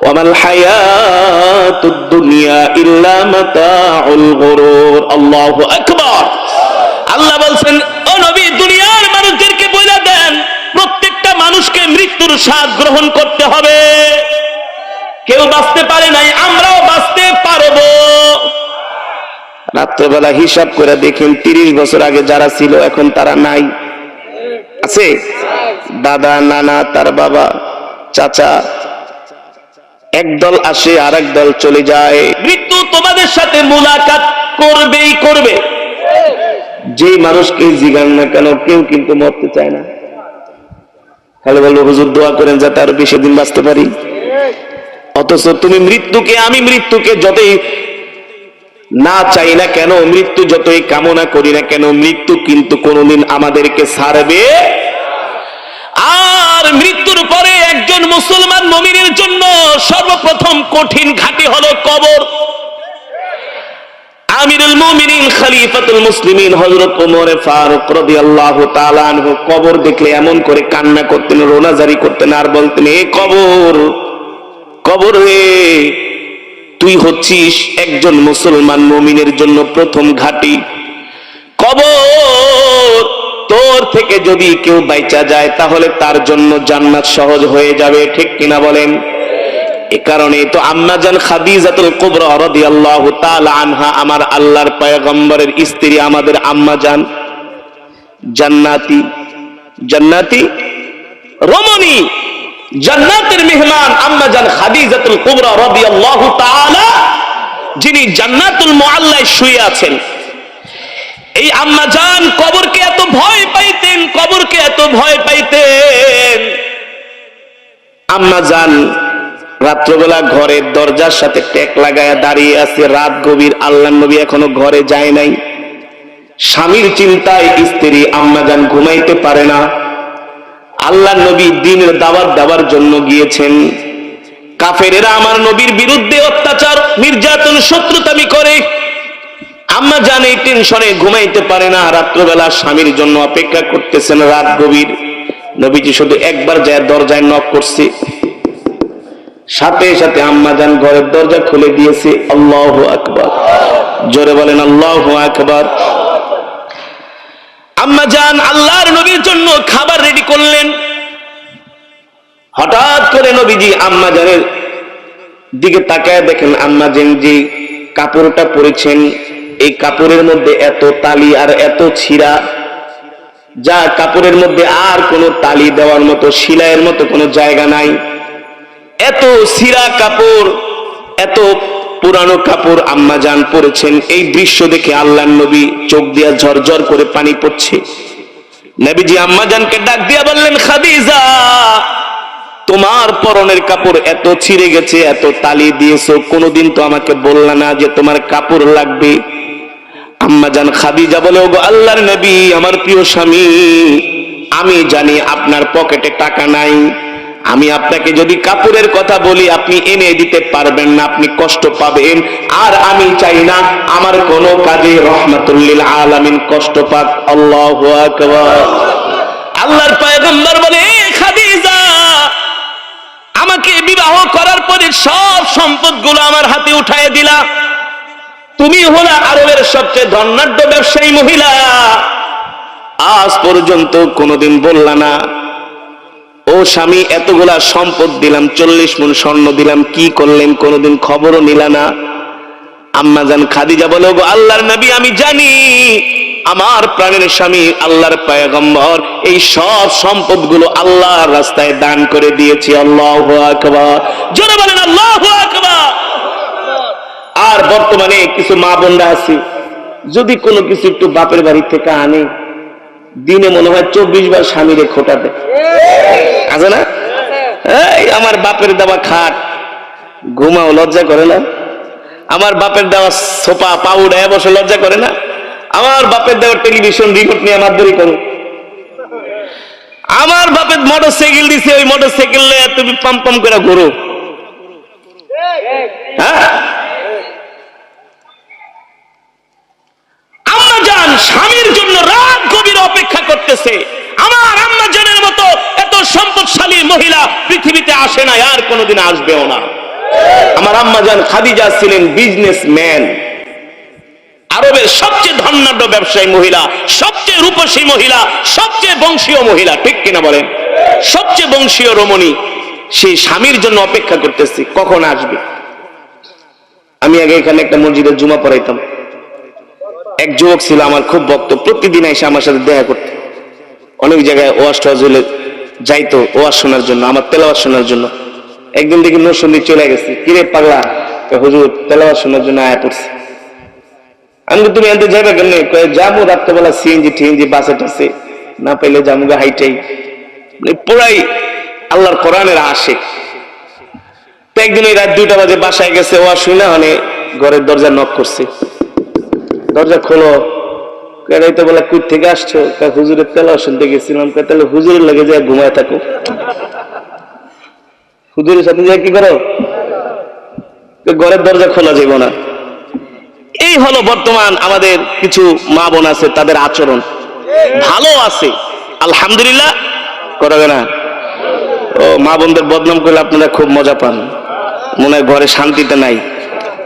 ওয়া মাল হায়াতুদ দুনিয়া ইল্লা মাতাউল গুরুর। আল্লাহু আকবার। আল্লাহ বলেন, ও নবী, দুনিয়ার মানুষদেরকে বলে দেন, প্রত্যেকটা মানুষকে মৃত্যুর স্বাদ গ্রহণ করতে হবে। কেউ বাঁচতে পারে নাই, আমরাও বাঁচতে পারবো। রাত্রেবেলা হিসাব করে দেখেন, 30 বছর আগে যারা ছিল এখন তারা নাই। আছে? দাদা, নানা, তার বাবা, চাচা, একদল আসে আর এক দল চলে যায়। মৃত্যু তোমাদের সাথে মুলাকাত করবেই করবে। যে মানুষকে জিজ্ঞান না কেন, কেউ কিন্তু মরতে চায় না। খালি বলবো, হুজুর দোয়া করেন যাতে আরো বেশি দিন বাঁচতে পারি। অথচ তুমি মৃত্যুকে, আমি মৃত্যুকে যতই না চাই না কেন, মৃত্যু যতই কামনা করি না কেন, মৃত্যু কিন্তু কোনোদিন আমাদেরকে ছাড়বে। আর মৃত্যুর পরে একজন মুসলমান মুমিনের জন্য সর্বপ্রথম কঠিন ঘাঁটি হলো কবর। আমিরুল মুমিনিন খলিফাতুল মুসলিমিন হযরত ওমর ফারুক রাদিয়াল্লাহু তাআলা আনহু কবর দেখলে এমন করে কান্না করতেন, রোনাজারি করতেন আর বলতেন, এ কবর, কবর রে, তুই হচ্ছিস একজন মুসলমান মুমিনের জন্য প্রথম ঘাঁটি। কবর তোর থেকে যদি কেউ বাইচা যায় তাহলে তার জন্য জান্নাত সহজ হয়ে যাবে। ঠিক কিনা বলেন? এ কারণে তো আম্মা জান খাদিজাতুল কুবরা রাদিয়াল্লাহু তাআলা আনহা, আমার আল্লাহর পয়গম্বরের স্ত্রী, আমাদের আম্মা জান, জান্নাতি, জান্নাতি রমণী, জান্নাতের মেহমান আম্মা জান খাদিজাতুল কুবরা রাদিয়াল্লাহু তাআলা, যিনি জান্নাতুল মুআল্লায় শুয়ে আছেন। এই আম্মা জান কবরকে এত ভয় পাইতেন, কবরকে এত ভয় পাইতেন। আম্মা জান রাত্রবেলা ঘরের দরজার সাথে টেক লাগায়া দাঁড়িয়ে আছে, রাত গভীর, আল্লাহর নবী এখনো ঘরে যায় নাই। স্বামীর চিন্তায় স্ত্রী আম্মা জান ঘুমাইতে পারে না। আল্লাহর নবী দ্বীনের দাওয়াত দেওয়ার জন্য গিয়েছেন। কাফেরেরা আমার নবীর বিরুদ্ধে অত্যাচার, নির্যাতন, শত্রুতামি করে। আম্মা জান এই টেনশনে ঘুমাইতে পারে না। রাত্রবেলা স্বামীর জন্য অপেক্ষা করতেছেন, রাত গভীর। নবীজি শুধু একবার যায় দরজায় নক করছে, সাথে সাথে আম্মা জান ঘরের দরজা খুলে দিয়েছে। আল্লাহু আকবার, জোরে বলেন আল্লাহু আকবার। আম্মা জান আল্লাহর নবীর জন্য খাবার রেডি করলেন। হঠাৎ করে নবীজি আম্মা জানের দিকে তাকায় দেখেন, আম্মা জান যে কাপড়টা পরেছেন, এই কাপড়ের মধ্যে এত তালি আর এত ছিঁড়া, যা কাপড়ের মধ্যে আর কোনো তালি দেওয়ার মতো, সেলাইয়ের মতো কোনো জায়গা নাই। এত ছিঁড়া কাপড়, এত পুরানো কাপড় আম্মা জান পরেছেন। এই দৃশ্য দেখে আল্লাহর নবী চোখ দিয়া ঝরঝর করে পানি পড়ছে। নবীজি আম্মা জানকে ডাক দিয়া বললেন, খাদিজা, তোমার পরনের কাপড় এত ছিঁড়ে গেছে, এত তালি দিয়েছো, কোনোদিন তো আমাকে বললা না যে তোমার কাপড় লাগবে। আম্মা জান খাদিজা বলে, ওগো আল্লাহর নবী, আমার প্রিয় স্বামী, আমি জানি আপনার পকেটে টাকা নাই, আমি আপনাকে যদি কাপড়ের কথা বলি আপনি এনে দিতে পারবেন না, আপনি কষ্ট পাবেন। আর আমি চাই না আমার কোন কাজে রহমাতুল লিল আলামিন কষ্ট পাক। আল্লাহু আকবার। আল্লাহর পয়গম্বর বলে, খাদিজা আমাকে বিবাহ করার পরে সব সম্পদগুলো আমার হাতে উঠায় দিলা, তুমি হলা আরবের সবচেয়ে ধনাঢ্য ব্যবসায়ী মহিলা, আজ পর্যন্ত কোনোদিন বললা না ও স্বামী এতগুলা সম্পদ দিলাম, 40 মণ স্বর্ণ দিলাম, কি করলেন? কোনোদিন খবরও নিলা না। আম্মা জান খাদিজা বলে, গো আল্লাহর নবী আমি জানি আমার প্রাণের স্বামী আল্লাহর পয়গম্বর এই সব সম্পদগুলো আল্লাহর রাস্তায় দান করে দিয়েছি। আল্লাহু আকবার। জোরে বলেন আল্লাহু আকবার। আর বর্তমানে কিছু মা বোনরা আছে, যদি কোনো কিছু একটু বাপের বাড়ি থেকে আনে, দিনে মনে হয় 24 বার স্বামীরে খোটা দেয়, আছে না? এই আমার বাপের দেওয়া খাট, ঘুমাও লজ্জা করে না? আমার বাপের দেওয়া সোফা পাউডায় বসে লজ্জা করে না? আমার বাপের দেওয়া টেলিভিশন রিমোট নিয়ে মারধরি করো। আমার বাপের মোটর সাইকেল দিছে, ওই মোটর সাইকেল তুমি পাম পাম করে ঘুরো। হ্যাঁ, আম্মা জান স্বামীর জন্য রাত গভীর অপেক্ষা করতেছে। আমার আম্মা জানের মতো এত সম্পদশালী মহিলা পৃথিবীতে আসে না, আর কোনোদিন আসবেও না। আমার আম্মা জান খাদিজা ছিলেন বিজনেসম্যান, আরবের সবচেয়ে ধনাঢ্য ব্যবসায়ী মহিলা, সবচেয়ে রূপসী মহিলা, সবচেয়ে বংশীয় মহিলা, ঠিক কিনা বলেন? সবচেয়ে বংশীয় রমণী। সেই স্বামীর জন্য অপেক্ষা করতেছি কখন আসবে। আমি আগে এখানে একটা মসজিদে জুমা পড়াইতাম, এক যুবক ছিল আমার খুব ভক্ত, প্রতিদিন এসে আমার সাথে দেখা করতে। অনেক জায়গায় ওয়াজ টোয়াজ হলে যাইতো ওয়াজ শোনার জন্য, আমার তেলাওয়াত শোনার জন্য। একদিন দেখি নরসিংদী চলে গেছে, কিরে পাগলা, হুজুর তেলাওয়াত শোনার জন্য আয়া পড়ছে। আমি তুমি এনতে যাবে কেন? যাবো রাত্রেবেলা সিএনজি টিএনজি বাসে টাসে, না পেলে যাবো হাইটাই। পুরাই আল্লাহর কোরআনের আশিক। তো একদিন ওই রাত 2টা বাজে বাসায় গেছে, ওয়াজ শুনে মানে ঘরের দরজা নক করছে, দরজা খোলো। তো বলে কই থেকে আসছো? হুজুরের তেলাওয়াত শুনতে গেছিলাম। তাহলে হুজুরের লাগে যায় ঘুমায় থাকো, হুজুরের সাথে যায় কি করো? ঘরের দরজা খোলা যাইব না। এই হলো বর্তমান আমাদের কিছু মা বোন আছে, তাদের আচরণ ভালো আছে আলহামদুলিল্লাহ, করবে না? ও মা বোনদের বদনাম করলে আপনারা খুব মজা পান, মনে হয় ঘরে শান্তিতে নাই,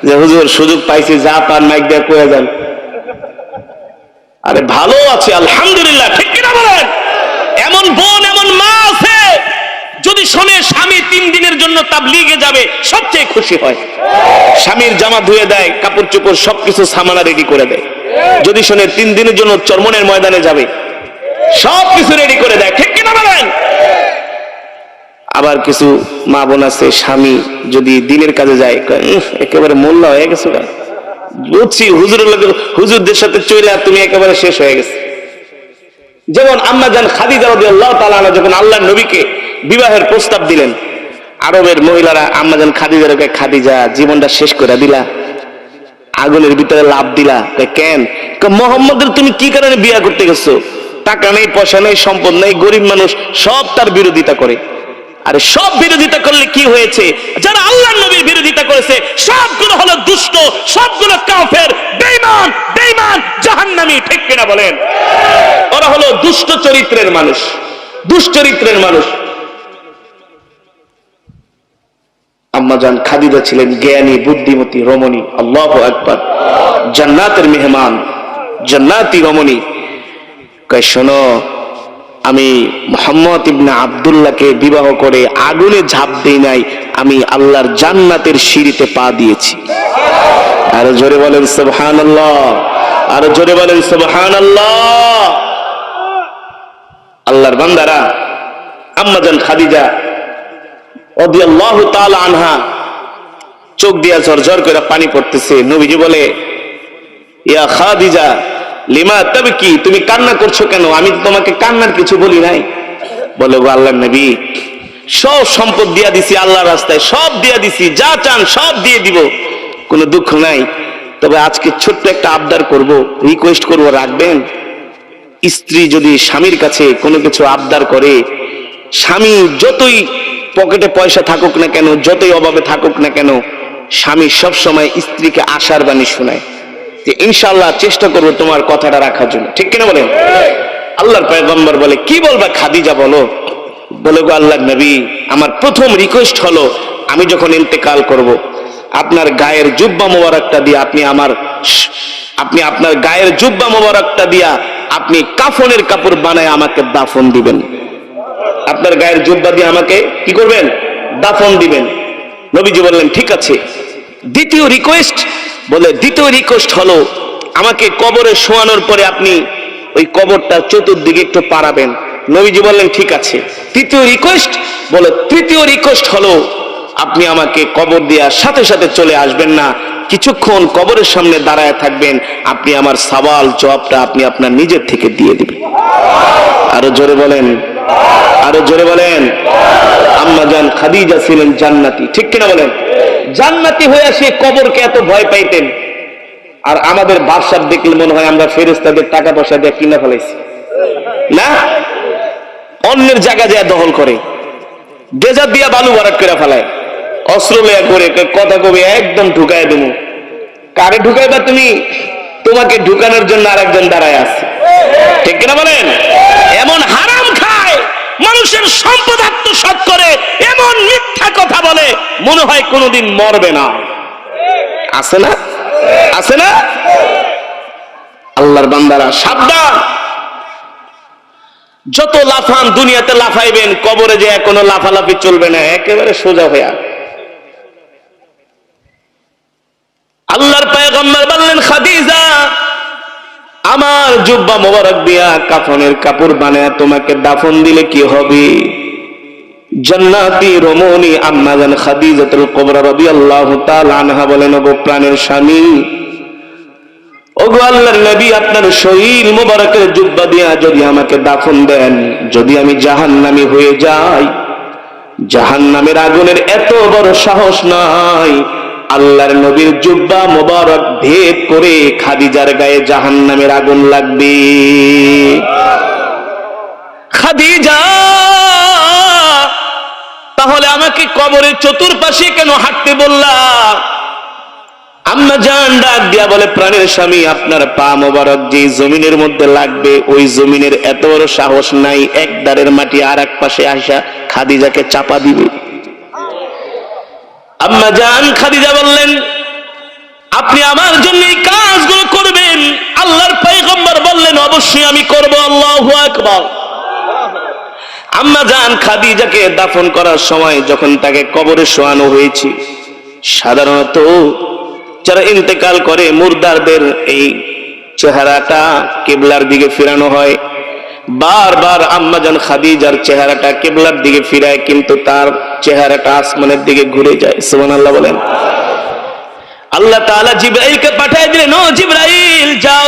যে হুজুর সুযোগ পাইছি যা পান মাইক দিয়ে কয়ে যান। আরে ভালো আছে আলহামদুলিল্লাহ, ঠিক কিনা বলেন? এমন বোন এমন মা আছে যদি শোনে স্বামী 3 দিনের জন্য তাবলীগে যাবে সবচেয়ে খুশি হয়। স্বামীর জামা ধুয়ে দেয়, কাপড় চোপড় সবকিছু সামানা রেডি করে দেয়। যদি শোনে 3 দিনের জন্য চরমনের ময়দানে যাবে সবকিছু রেডি করে দেয়, ঠিক কিনা বলেন? আবার কিছু মা বোন আছে স্বামী যদি দিনের কাজে যায় একেবারে মোল্লা হয়ে গেছে, বুঝছি হুজুরের লোক হুজুরদের সাথে চলে আর তুমি একেবারে শেষ হয়ে গেছে। যেমন আম্মা জান খাদিজা রাদিয়াল্লাহু তাআলা আনহা যখন আল্লাহর নবীকে বিবাহের প্রস্তাব দিলেন, আরবের মহিলারা আম্মা জান খাদিজাকে, খাদিজা জীবনটা শেষ করে দিলা, আগুনের ভিতরে লাভ দিলা। কেন? মোহাম্মদের তুমি কি কারণে বিয়ে করতে গেছো? টাকা নেই, পয়সা নেই, সম্পদ নেই, গরিব মানুষ, সব তার বিরোধিতা করে। আরে সব বিরোধিতা করলে কি হয়েছে? যারা আল্লাহর নবীর বিরোধিতা করেছে সবগুলো হলো দুষ্ট, সবগুলো কাফের, বেঈমান, বেঈমান, জাহান্নামী, ঠিক কিনা বলেন? ওরা হলো দুষ্ট চরিত্রের মানুষ, দুশ্চরিত্রের মানুষ। আম্মা জান খাদিজা ছিলেন জ্ঞানী, বুদ্ধিমতী রমণী। আল্লাহু আকবার। জান্নাতের মেহমান, জান্নাতি রমণী। কয় শোনো, আমি মুহাম্মদ ইবনে আব্দুল্লাহকে বিবাহ করে আগুনে ঝাঁপ দেই নাই, আমি আল্লাহর জান্নাতের সিঁড়িতে পা দিয়েছি। আরো জোরে বলেন সুবহানাল্লাহ, আরো জোরে বলেন সুবহানাল্লাহ। আল্লাহর বান্দারা, আম্মা জান খাদিজা রাদিয়াল্লাহু তাআলা আনহা চোখ দিয়া ঝরঝর করে পানি পড়তেছে। নবীজি বলে, ইয়া খাদিজা লিমা তাবকি, তুমি কান্না করছো কেন? আমি তো তোমাকে কান্নার কিছু বলি নাই। বলে, গো আল্লাহর নবী, সব সম্পদ দিয়া দিছি আল্লাহর রাস্তায়, সব দিয়া দিছি, যা চান সব দিয়ে দিব, কোনো দুঃখ নাই। তবে আজকে ছোট্ট একটা আবদার করব, রিকোয়েস্ট করব, রাখবেন? স্ত্রী যদি স্বামীর কাছে কোনো কিছু আবদার করে, স্বামী যতই পকেটে পয়সা থাকুক না কেন, যতই অভাবে থাকুক না কেন, স্বামী সব সময় স্ত্রীকে আশার বাণী শোনায় যে ইনশাআল্লাহ চেষ্টা করবো তোমার কথাটা রাখার জন্য, ঠিক কিনা বলেন? আল্লাহর পয়গম্বর বলে, কি বলবা খাদিজা বলো? বলে, গো আল্লাহর নবী, আমার প্রথম রিকোয়েস্ট হলো আমি যখন ইন্তেকাল করব, আপনার গায়ের জুব্বা মোবারকটা দিয়ে আপনি আপনার গায়ের জুব্বা মোবারকটা দিয়া আপনি কাফনের কাপড় বানায় আমাকে দাফন দিবেন। আপনার গায়ের জুব্বা দিয়ে আমাকে কি করবেন? দাফন দিবেন। নবীজি বললেন ঠিক আছে। দ্বিতীয় রিকোয়েস্ট হলো আমাকে কবরে শোয়ানোর পরে আপনি ওই কবরটা চতুর্দিকে একটু পাড়াবেন। নবীজি বললেন ঠিক আছে। তৃতীয় রিকোয়েস্ট হলো আপনি আমাকে কবর দেওয়ার সাথে সাথে চলে আসবেন না, কিছুক্ষণ কবরের সামনে দাঁড়ায় থাকবেন, আপনি আমার সওয়াল জবাবটা আপনি আপনার নিজের থেকে দিয়ে দিবেন। আরো জোরে বলেন। আম্মা জান খাদিজা ছিলেন জান্নাতি, ঠিক কিনা বলেন? জান্নাতি হয়ে সে কবরকে এত ভয় পাইতেন। আর আমাদের বাদশা দেখলে মনে হয় আমরা ফেরেশতাদের টাকা পয়সা দিয়ে কিনা ফেলাইছি না, অন্যের জায়গা যায় দখল করে, ডেজার দিয়া বালু ভরাট করে ফেলায়, অস্ত্র লয়া করে কথা কবি একদম ঢুকায় দেবো। কারে ঢুকাইবা তুমি? তোমাকে ঢুকানোর জন্য আরেকজন দাঁড়ায় আছে, ঠিক কিনা বলেন? এমন হারাম খায়, মানুষের সম্পদ আত্মসাৎ করে, এমন মিথ্যা কথা বলে, মনে হয় কোনোদিন মরবে না। আছে না? আল্লাহর বান্দারা সাবধান, যত লাফান দুনিয়াতে লাফাইবেন, কবরে যে কোনো লাফালাফি চলবে না, একেবারে সোজা হইয়া। আল্লাহর পয়গম্বর বললেন, খাদিজা আমার জুব্বা মোবারক দিয়া কাফনের কাপড় বানায় তোমাকে দাফন দিলে কি হবে? জান্নাতি রমণী আম্মা জান খাদিজাতুল কুবরা রাদিয়াল্লাহু তাআলা আনহা বলেন, ওগো প্রাণের স্বামী, ওগো আল্লাহর নবী, আপনার শরীর মোবারকের জুব্বা দিয়া যদি আমাকে দাফন দেন, যদি আমি জাহান্নামী হয়ে যাই, জাহান্নামের আগুনের এত বড় সাহস নাই, আল্লাহর নবীর জুব্বা মোবারক ভেদ করে খাদিজার গায়ে জাহান্নামের আগুন লাগবে। খাদিজা, তাহলে আমাকে কবরের চতুর্পাশে কেন হাঁটতে বললা? আম্মা জান ডাক দিয়া বলে, প্রাণের স্বামী, আপনার পা মোবারক যে জমিনের মধ্যে লাগবে, ওই জমিনের এত বড় সাহস নাই এক দাঁড়ের মাটি আর এক পাশে আসা খাদিজাকে চাপা দিবে। আম্মা জান খাদিজা বললেন, আপনি আমার জন্য এই কাজগুলো করবেন? আল্লাহর পয়গম্বর বললেন, অবশ্যই আমি করব। আল্লাহু আকবার। আম্মা জান খাদিজাকে দাফন করার সময় যখন তাকে কবরে শোয়ানো হয়েছে, সাধারণত যারা ইন্তেকাল করে মুর্দারদের এই চেহারাটা কিবলার দিকে ফিরানো হয়। বারবার আম্মা জান খাদিজার চেহারাটা কিবলার দিকে ফিরায়, কিন্তু তার চেহারাটা আসমানের দিকে ঘুরে যায়। সুবহানাল্লাহ বলেন। আল্লাহ তাআলা জিবরাইলকে পাঠিয়ে দিলেন, ও জিবরাইল, যাও,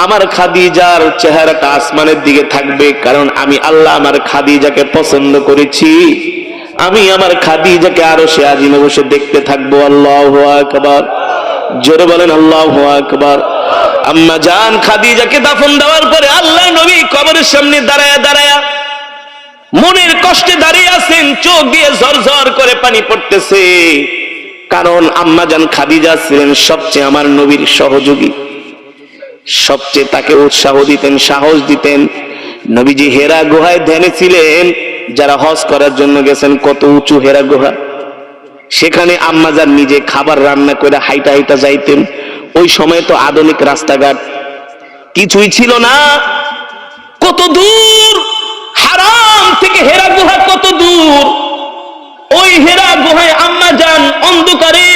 আমার খাদিজার চেহারাটা আসমানের দিকে থাকবে, কারণ আমি আল্লাহ আমার খাদিজাকে পছন্দ করেছি, আমি আমার খাদিজাকে আরশে আজিমে বসে দেখতে থাকবো। আল্লাহু আকবার। জোরে বলেন আল্লাহু আকবার। আম্মা জান খাদিজাকে দাফন দেওয়ার পরে আল্লাহ নবী কবরের সামনে দাঁড়ায়া মনের কষ্টে দাঁড়িয়ে আছেন, চোখ দিয়ে ঝরঝর করে পানি পড়তেছে, কারণ আম্মা জান খাদিজা ছিলেন সবচেয়ে আমার নবীর সহযোগী, সবচেয়ে তাকে উৎসাহ দিতেন, সাহস দিতেন। নবীজি হেরা গুহায় ধ্যানে ছিলেন। যারা হজ করার জন্য গেছেন, কত উঁচু হেরা গুহা, সেখানে আম্মা জান নিজে খাবার রান্না করে হাইটা যাইতেন। ওই সময় তো আধুনিক রাস্তাঘাট কিছুই ছিল না। কত দূর হারাম থেকে হেরা গুহা, কত দূর। ওই হেরা গুহায় আম্মা জান অন্ধকারে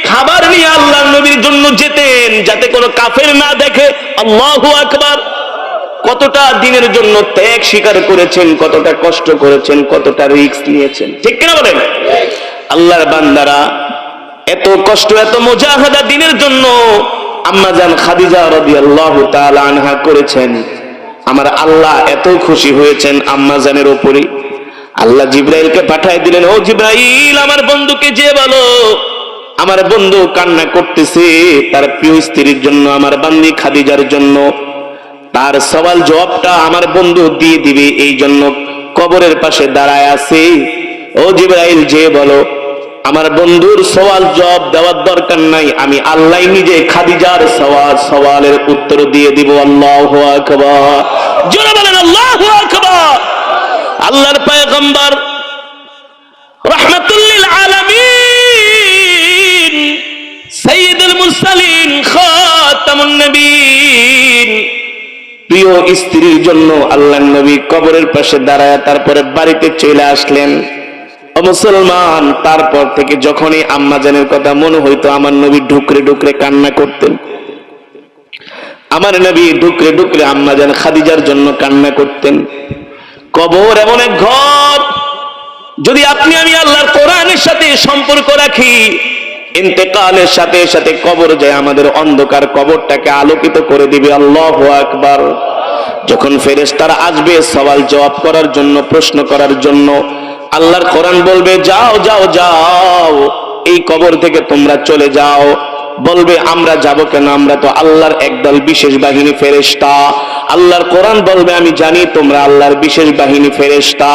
খাবার নিয়ে আল্লাহর নবীর জন্য যেতেন, যাতে কোনো কাফের না দেখে। আল্লাহু আকবার। কতটা দিনের জন্য ত্যাগ স্বীকার করেছেন, কতটা কষ্ট করেছেন, কতটা রিস্ক নিয়েছেন, ঠিক কিনা বলেন? আল্লাহর বান্দারা এত কষ্ট, এত মুজাহাদা দিনের জন্য আম্মা জান খাদিজা রাদিয়াল্লাহু তাআলা আনহা করেছেন। আমার আল্লাহ এত খুশি হয়েছেন আম্মা জানের উপরে, আল্লাহ জিবরাইলকে পাঠিয়ে দিলেন, ও জিবরাইল, আমার বন্ধুকে যে বলো, আমার বন্ধু কান্না করতেছে তার প্রিয় স্ত্রীর জন্য, আমার বান্দি খাদিজার জন্য। তার সওয়াল জবাবটা আমার বন্ধু দিয়ে দিবে, এই জন্য কবরের পাশে দাঁড়ায় আছি, ও জিবরাইল যে বলো আমার বন্ধুর সওয়াল জবাব দেওয়ার দরকার নাই, আমি আল্লাহ নিজে খাদিজার সওয়ালের উত্তর দিয়ে দিব। আল্লাহু আকবার, জোরে বলেন আল্লাহু আকবার। আল্লাহর পয়গম্বর রাহমাতুল লিল আলামিন সাইয়্যিদুল মুরসালিন খাতামুন নবীন প্রিয় স্ত্রীর জন্য আল্লাহর নবী কবরের পাশে দাঁড়ায় তারপরে বাড়িতে চলে আসলেন। ও মুসলমান, তারপর থেকে যখনই আম্মা জানের কথা মনে হইতো আমার নবী ঢুকরে ঢুকরে কান্না করতেন। আমার নবী ঢুকরে ঢুকরে আম্মা জান খাদিজার জন্য কান্না করতেন। কবর এমন এক ঘর, যদি আপনি আমি আল্লাহর কোরআনের সাথে সম্পর্ক রাখি, ইন্তেকালের সাথে সাথে কবর যায় আমাদের অন্ধকার কবরটাকে আলোকিত করে দিবে। আল্লাহু আকবার। যখন ফেরেশতারা আসবে সওয়াল জবাব করার জন্য, প্রশ্ন করার জন্য, আল্লাহর কোরআন বলবে যাও যাও যাও, এই কবর থেকে তোমরা চলে যাও। বলবে আমরা যাব কেন, আমরা তো আল্লাহর একদল বিশেষ বাহিনী ফেরেশতা। আল্লাহর কোরআন বলবে আমি জানি তোমরা আল্লাহর বিশেষ বাহিনী ফেরেশতা,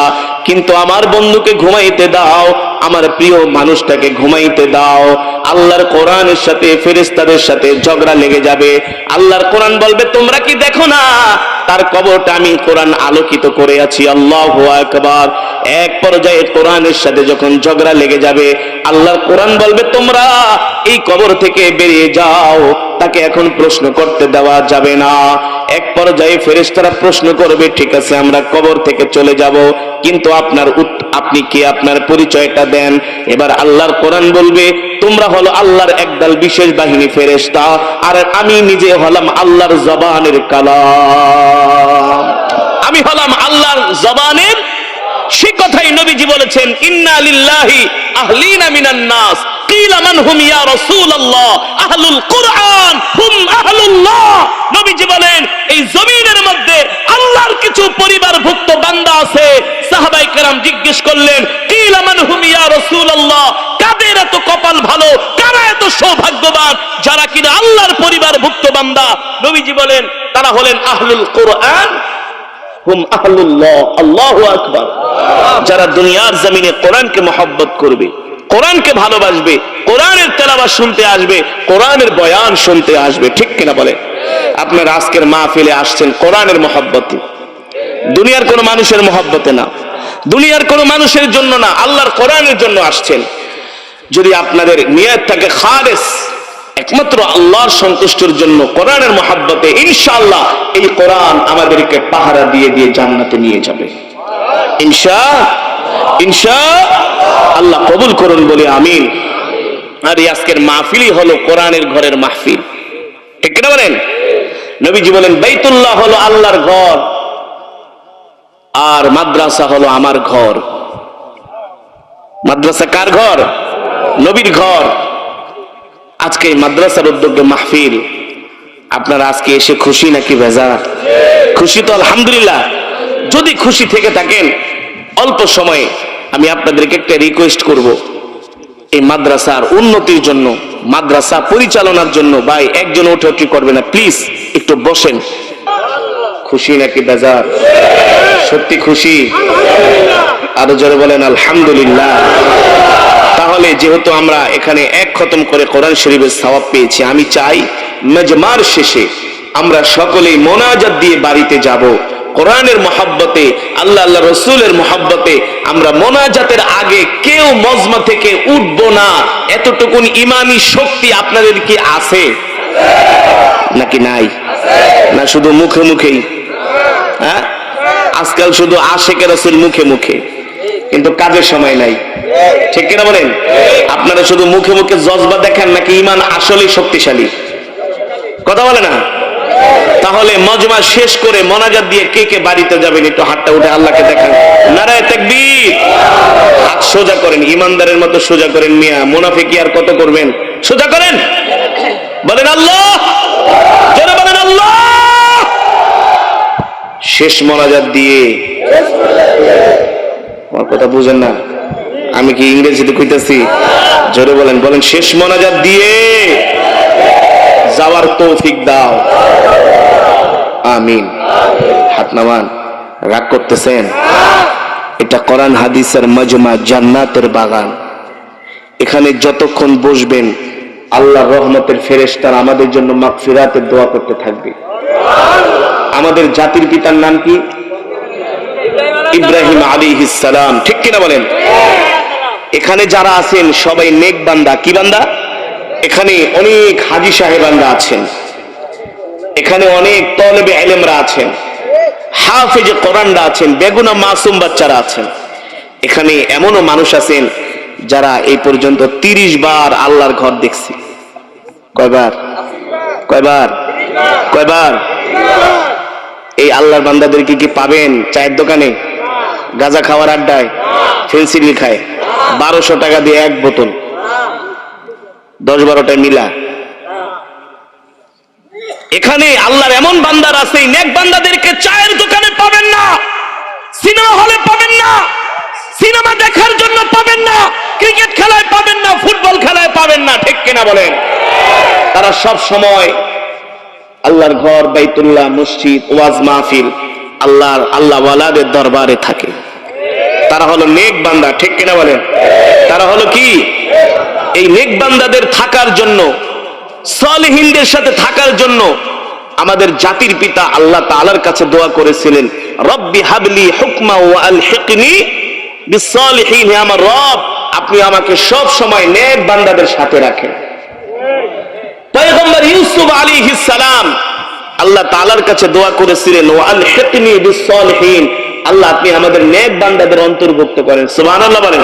কিন্তু আমার বন্ধুকে ঘুমাইতে দাও, আমার প্রিয় মানুষটাকে ঘুমাইতে দাও। আল্লাহর কোরআনের সাথে ফেরেশতাদের সাথে ঝগড়া লেগে যাবে। আল্লাহর কোরআন বলবে তোমরা কি দেখো না তার কবরটা আমি কোরআন আলোকিত করে আছি। আল্লাহু আকবার। এক পর্যায়ে কোরআনের সাথে যখন ঝগড়া লেগে যাবে, আল্লাহর কোরআন বলবে তোমরা এই কবর থেকে বেরিয়ে যাও, তাকে এখন প্রশ্ন করতে দেওয়া যাবে না। এক পর্যায়ে ফেরেশতারা প্রশ্ন করবে ঠিক আছে আমরা কবর থেকে চলে যাব, কিন্তু আপনি কি আপনার পরিচয়টা দেন। এবার আল্লাহর কোরআন বলবে তোমরা হলো আল্লাহর একদল বিশেষ বাহিনী ফেরেশতা, আর আমি নিজে হলাম আল্লাহর জবানের কালাম, আমি হলাম আল্লাহর জবানের। সে কথাই নবীজি বলেছেন ইন্না লিল্লাহি আহলিনা মিনান নাস কিলা মান হুম ইয়া রাসূলুল্লাহ আহলুল কুরআন হুম আহলুল্লাহ। নবীজি বলেন এই জমিনের মধ্যে আল্লাহর কিছু পরিবারভুক্ত বান্দা আছে। সাহাবায়ে কেরাম জিজ্ঞেস করলেন কিলা মান হুম ইয়া রাসূলুল্লাহ, কাদের এত কপাল ভালো, কারা এত সৌভাগ্যবান যারা কিনা আল্লাহর পরিবারভুক্ত বান্দা। নবীজি বলেন তারা হলেন আহলুল কুরআন হুম আহলুল্লাহ। আল্লাহু আকবার। যারা দুনিয়ার জমিনে কোরআনকে মহব্বত করবে, কোরআনকে ভালোবাসবে, কোরআনের তেলাওয়াত শুনতে আসবে, কোরআনের বয়ান শুনতে আসবে। ঠিক কিনা বলে? আপনারা আজকের মাহফিলে আসছেন কোরআনের মহব্বতে, দুনিয়ার কোন মানুষের মহব্বতে না, দুনিয়ার কোন মানুষের জন্য না, আল্লাহর কোরআনের জন্য আসছেন। যদি আপনাদের নিয়ত থাকে খালেস, একমাত্র আল্লাহর সন্তুষ্টির জন্য, কোরআনের মহব্বতে, ইনশাআল্লাহ এই কোরআন আমাদেরকে পাহারা দিয়ে দিয়ে জান্নাতে নিয়ে যাবে ইনশাআল্লাহ। কবুল করুন বলে আমিন। আর আজকের মাহফিলই হলো কোরআনের ঘরের মাহফিল। ঠিক কিনা বলেন? নবীজি বলেন বাইতুল্লাহ হলো আল্লাহর ঘর, আর মাদ্রাসা হলো আমার ঘর। মাদ্রাসা কার ঘর? নবীর ঘর। আজকে এই মাদ্রাসার উদ্যোগে মাহফিল, আপনারা আজকে এসে খুশি নাকি বেজার? খুশি তো আলহামদুলিল্লাহ। যদি খুশি থেকে থাকেন অল্প সময়ে আমি আপনাদেরকে একটা রিকোয়েস্ট করব, এই মাদ্রাসার উন্নতির জন্য, মাদ্রাসা পরিচালনার জন্য ভাই একজন উঠে করবে না, প্লিজ একটু বসেন। খুশি নাকি বেজার? সত্যি খুশি? আরো জোরে বলেন আলহামদুলিল্লাহ। তাহলে যেহেতু আমরা এখানে এক খতম করে কোরআন শরীফের সওয়াব পেয়েছি, আমি চাই মাজমার শেষে আমরা সকলেই মোনাজাত দিয়ে বাড়িতে যাব। কোরআনের মহব্বতে, আল্লাহ আল্লাহ রসুলের মহব্বতে আমরা মোনাজাতের আগে কেউ মজমা থেকে উঠবো না। এতটুকুন ইমানি শক্তি আপনাদের কি আছে নাকি নাই? না শুধু মুখে মুখেই? হ্যাঁ, আজকাল শুধু আশেকে রাসূল মুখে মুখে, কিন্তু কাজের সময় নাই। ঠিক কিনা বলেন? আপনারা শুধু মুখে মুখে জজবা দেখেন নাকি ইমান আসলেই শক্তিশালী? কথা বলে না? তাহলে মজমা শেষ করে মোনাজাত দিয়ে কে কে বাড়িতে যাবেন একটু হাতটা উঠে আল্লাহকে দেখান। নারায়ে তাকবীর। হাত সোজা করেন, ইমানদারের মতো সোজা করেন মিয়া, মুনাফিকি আর কত করবেন? সোজা করেন, বলেন আল্লাহ, জোরে বলেন আল্লাহ। শেষ মোনাজাত দিয়ে, আমার কথা বুঝেন না? আমি কি ইংরেজিতে কইতাছি? জোরে বলেন, বলেন শেষ মোনাজাত দিয়ে যাওয়ার তৌফিক দাও, আমিন। হাত নামান। রাগ করতেছেন? এটা কোরআন হাদিসের মজমা, জান্নাতের বাগান। এখানে যতক্ষণ বসবেন আল্লাহর রহমতের ফেরেশতারা আমাদের জন্য মাগফিরাতের দোয়া করতে থাকবে। আমাদের জাতির পিতার নাম কি? ইব্রাহিম আলাইহিস সালাম, ঠিক কিনা বলেন? এখানে যারা আছেন সবাই নেক বান্দা। কি বান্দা? এখানে অনেক হাজী সাহেবানরা আছেন, এখানে অনেক তলেবে ইলমরা আছেন, হাফেজে কোরআনরা আছেন, বেগুনা মাসুম বাচ্চারা আছেন। এখানে এমনও মানুষ আছেন যারা এই পর্যন্ত 30 বার আল্লাহর ঘর দেখছে। কয়বার? কয়বার? কয়বার? এই আল্লাহর বান্দাদেরকে কি পাবেন চায়ের দোকানে, গাঁজা খাওয়ার আড্ডায়, ফেন্সিডিল খায় 1200 টাকা দিয়ে এক বোতল, 10-12টায় মিলা? এখানে আল্লাহর এমন বান্দার আছে, নেক বান্দাদেরকে চায়ের দোকানে পাবেন না, সিনেমা হলে পাবেন না, সিনেমা দেখার জন্য পাবেন না, ক্রিকেট খেলায় পাবেন না, ফুটবল খেলায় পাবেন না, ঠিক কিনা বলেন? তারা সব সময় আল্লাহর ঘর, বাইতুল্লাহ, মসজিদ, ওয়াজ মাহফিল, আল্লাহ ওয়ালাদের দরবারে থাকে। তারা হলো নেক বান্দা, ঠিক কিনা বলেন? তারা হলো কি? এই নেক বান্দাদের থাকার জন্য, সালেহিনদের সাথে থাকার জন্য আমাদের জাতির পিতা আল্লাহ তাআলার কাছে দোয়া করেছিলেন, রব্বি হাবলি হুকমা ওয়া আলহিকনি বিসসালিহিন। হে আমার রব, আপনি আমাকে সব সময় নেক বান্দাদের সাথে রাখেন। পয়গম্বর ইউসুফ আলাইহিস সালাম আল্লাহ তাআলার কাছে দোয়া করেছিলেন, ওয়া আলহিকনি বিসসালিহিন, আল্লাহ আপনি আমাদের নেক বান্দাদের অন্তর্ভুক্ত করেন। সুবহানাল্লাহ বলেন।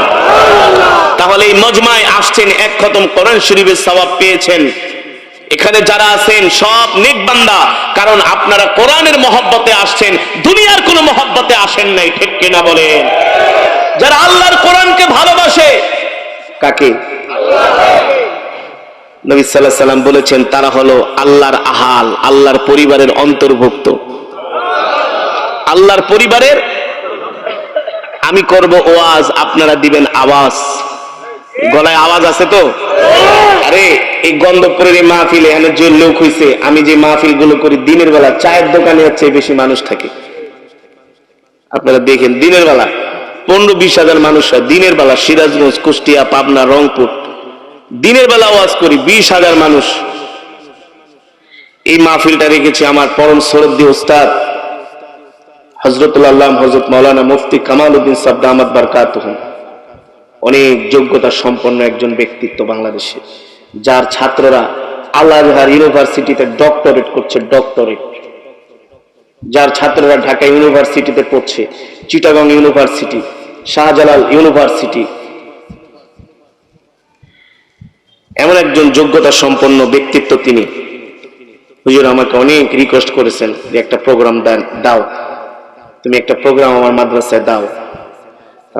তাহলে এই মজমায় আসছেন, এক খতম কোরআন শরীফের সওয়াব পেয়েছেন। এখানে যারা আছেন সব নেক বান্দা, কারণ আপনারা কোরআনের মহব্বতে আসছেন, দুনিয়ার কোনো মহব্বতে আসেন নাই, ঠিক কিনা বলেন? যারা আল্লাহর কোরআনকে ভালোবাসে, কাকে? নবী সাল্লাল্লাহু আলাইহি সাল্লাম বলেছেন তারা হলো আল্লাহর আহাল, আল্লাহর পরিবারের অন্তর্ভুক্ত। আল্লাহর পরিবারের আমি করব ওয়াজ, আপনারা দিবেন আওয়াজ। গলায় আওয়াজ আছে তো? আরে এই গন্ধপুরের এই মাহফিলে এখানে যে লোক হইছে, আমি যে মাহফিল গুলো করি দিনের বেলা, চায়ের দোকানে হচ্ছে বেশি মানুষ থাকে। আপনারা দেখেন দিনের বেলা 15-20 হাজার মানুষ হয় দিনের বেলা। সিরাজগঞ্জ, কুষ্টিয়া, পাবনা, রংপুর, দিনের বেলা ওয়াজ করি 20 হাজার মানুষ। এই মাহফিলটা রেখেছি আমার পরম শ্রদ্ধেয় উস্তাদ হযরতুল আল্লামা হযরত মাওলানা মুফতি কামাল উদ্দিন সাহেব দামাত বারকাতুহু। অনেক যোগ্যতা সম্পন্ন একজন ব্যক্তিত্ব বাংলাদেশে, যার ছাত্ররা আল আজহার ইউনিভার্সিটিতে ডক্টরেট করছে, ডক্টরেট। যার ছাত্ররা ঢাকা ইউনিভার্সিটিতে পড়ছে, চিটাগং ইউনিভার্সিটি, শাহজালাল ইউনিভার্সিটি। এমন একজন যোগ্যতা সম্পন্ন ব্যক্তিত্ব তিনি। হুজুর আমাকে অনেক রিকোয়েস্ট করেছেন যে একটা প্রোগ্রাম দাও, তুমি একটা প্রোগ্রাম আমার মাদ্রাসায় দাও।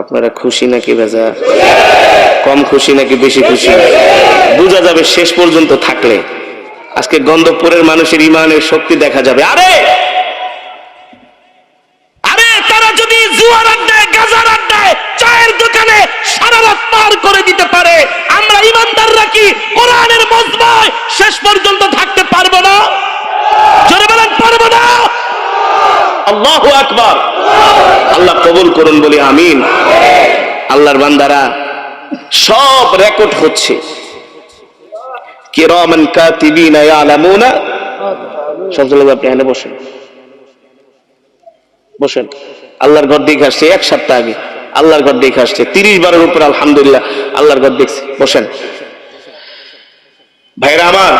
আপনারা খুশি নাকি বেজা? কম খুশি নাকি বেশি খুশি? বোঝা যাবে শেষ পর্যন্ত থাকলে। আজকে গন্ধপুরের মানুষের ইমানের শক্তি দেখা যাবে। আরে আরে তারা যদি জুয়ার আড্ডায়, গাজার আড্ডায়, চায়ের দোকানে সারা রাত পার করে দিতে পারে, আমরা ইমানদাররা কি কোরআনের মজমায় শেষ পর্যন্ত থাকতে পারবো না? জোরে বলেন, পারবো না? আল্লাহু আকবার। আল্লাহ কবুল করুন বলি আমিন। আল্লাহর বান্দারা সব রেকর্ড হচ্ছে, কিরামান কাতিবিনা ইয়ালামুনা। সব জায়গায় আপনি এখানে বসেন, বসেন। আল্লাহর ঘর দেখে আসছে 1 সপ্তাহ আগে, আল্লাহর ঘর দেখে আসছে 30 বারের উপর আলহামদুলিল্লাহ আল্লাহর ঘর দেখছি। বসেন ভাইরা আমার,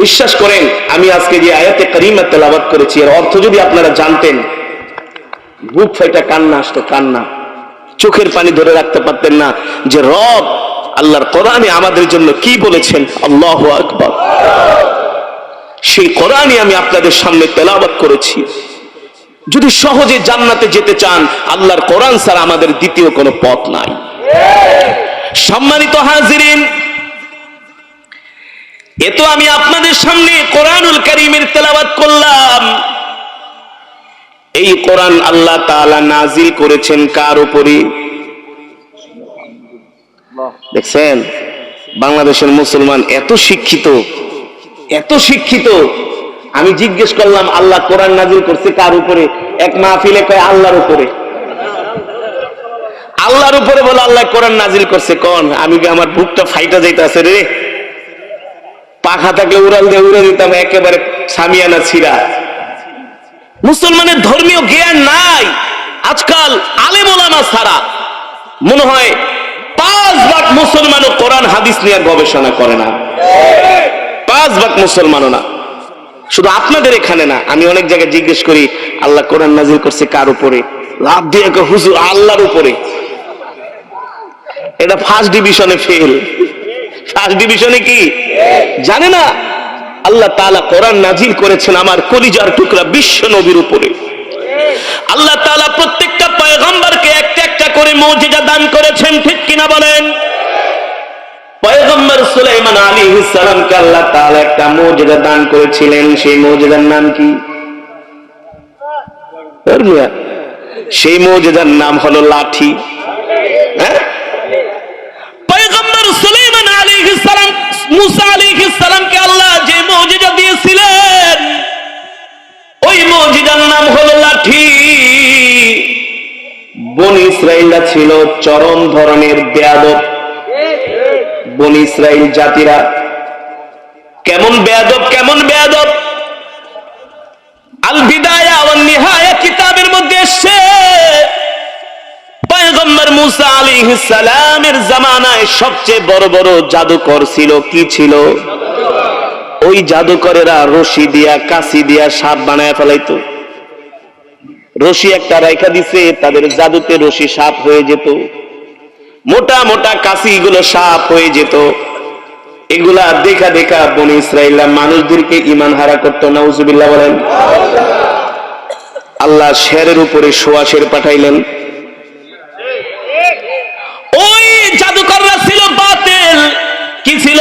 বিশ্বাস করেন আমি আজকে যে আয়াতে কারিমা তেলাওয়াত করেছি এর অর্থ যদি আপনারা জানতেন, বুক ফাইটা কান্না আসতো, কান্না, চোখের পানি ধরে রাখতে পারতেন না যে রব আল্লাহর কোরআনে আমাদের জন্য কি বলেছেন। আল্লাহু আকবার। সেই কোরআনই আমি আপনাদের সামনে তেলাওয়াত করেছি। যদি সহজে জান্নাতে যেতে চান, আল্লাহর কোরআন ছাড়া আমাদের দ্বিতীয় কোনো পথ নাই। সম্মানিত হাজিরিন, এ তো আমি আপনাদের সামনে কোরআনুল কারীমের তেলাওয়াত করলাম। এই কোরআন আল্লাহ তাআলা নাজিল করেছেন কার উপরে? দেখছেন বাংলাদেশের মুসলমান এত শিক্ষিত, এত শিক্ষিত। আমি জিজ্ঞেস করলাম আল্লাহ কোরআন নাজিল করছে কার উপরে? এক মাহফিলে কয় আল্লাহর উপরে। আল্লাহর উপরে বলে আল্লাহ কোরআন নাজিল করছে, কোন আমি কি আমার বুকটা ফাইটা যাইতাছে রে, পাখা থাকলে উড়াল দিয়ে উড়ে দিতাম একেবারে সামিয়ানা ছিড়া। মুসলমানের ধর্মীয় জ্ঞান নাই। আজকাল আলেম ওলামা ছাড়া মনে হয় 5 ভাগ মুসলমানও কোরআন হাদিস নিয়ে গবেষণা করে না। 5 ভাগ মুসলমানও না। শুধু আপনাদের এখানে না, আমি অনেক জায়গায় জিজ্ঞেস করি আল্লাহ কোরআন নাজিল করছে কার উপরে, লাভ দিয়ে হুজুর আল্লাহর উপরে। এটা ফার্স্ট ডিভিশনে ফেল। ফার্স্ট ডিভিশনে কি জানে না? আল্লাহ তাআলা কোরআন নাজিল করেছেন আমার কলিজার টুকরা বিশ্ব নবীর উপরে। আল্লাহ তাআলা প্রত্যেকটা পয়গম্বরকে একটা একটা করে মুজিজা দান করেছেন, ঠিক কিনা বলেন? পয়গম্বর সুলাইমান আলাইহিস সালামকে আল্লাহ তাআলা একটা মুজিজা দান করেছিলেন। সেই মুজিজার নাম কি? সেই মুজিজার নাম হলো লাঠি। হ্যাঁ, পয়গম্বর সুলাইমান আলাইহিস সালাম মুসা আলাইহিস সালামকে আল্লাহ যে মুজিজা দিয়েছিলেন ওই মুজিজার নাম হলো লাঠি। বনি ইসরাইলরা ছিল চরম ধরনের বেয়াদব। বনি ইসরাইল জাতিরা কেমন বেয়াদব, কেমন বেয়াদব! আল বিদায়া ওয়ান নিহায়া কিতাবের মধ্যে এসেছে পয়গম্বর মুসা আলাইহিস সালামের জামানায় সবচেয়ে বড় বড় জাদুকর ছিল। কি ছিল? ওই জাদুকরেরা রশি দিয়া কাশি দিয়া সাপ বানায় ফেলাইতো। রশি একটা রাইখা দিছে, তাদের জাদুতে রশি সাপ হয়ে যেত, মোটা মোটা কাশি গুলো সাপ হয়ে যেত। এগুলা দেখা দেখা বনি ইসরাইলরা মানুষদেরকে ঈমান হারা করত। নাউজুবিল্লাহ বলেন। আল্লাহ শেরের উপরে শোয়াশের পাঠাইলেন। ওই জাদুকররা ছিল বাতিল। কি ছিল?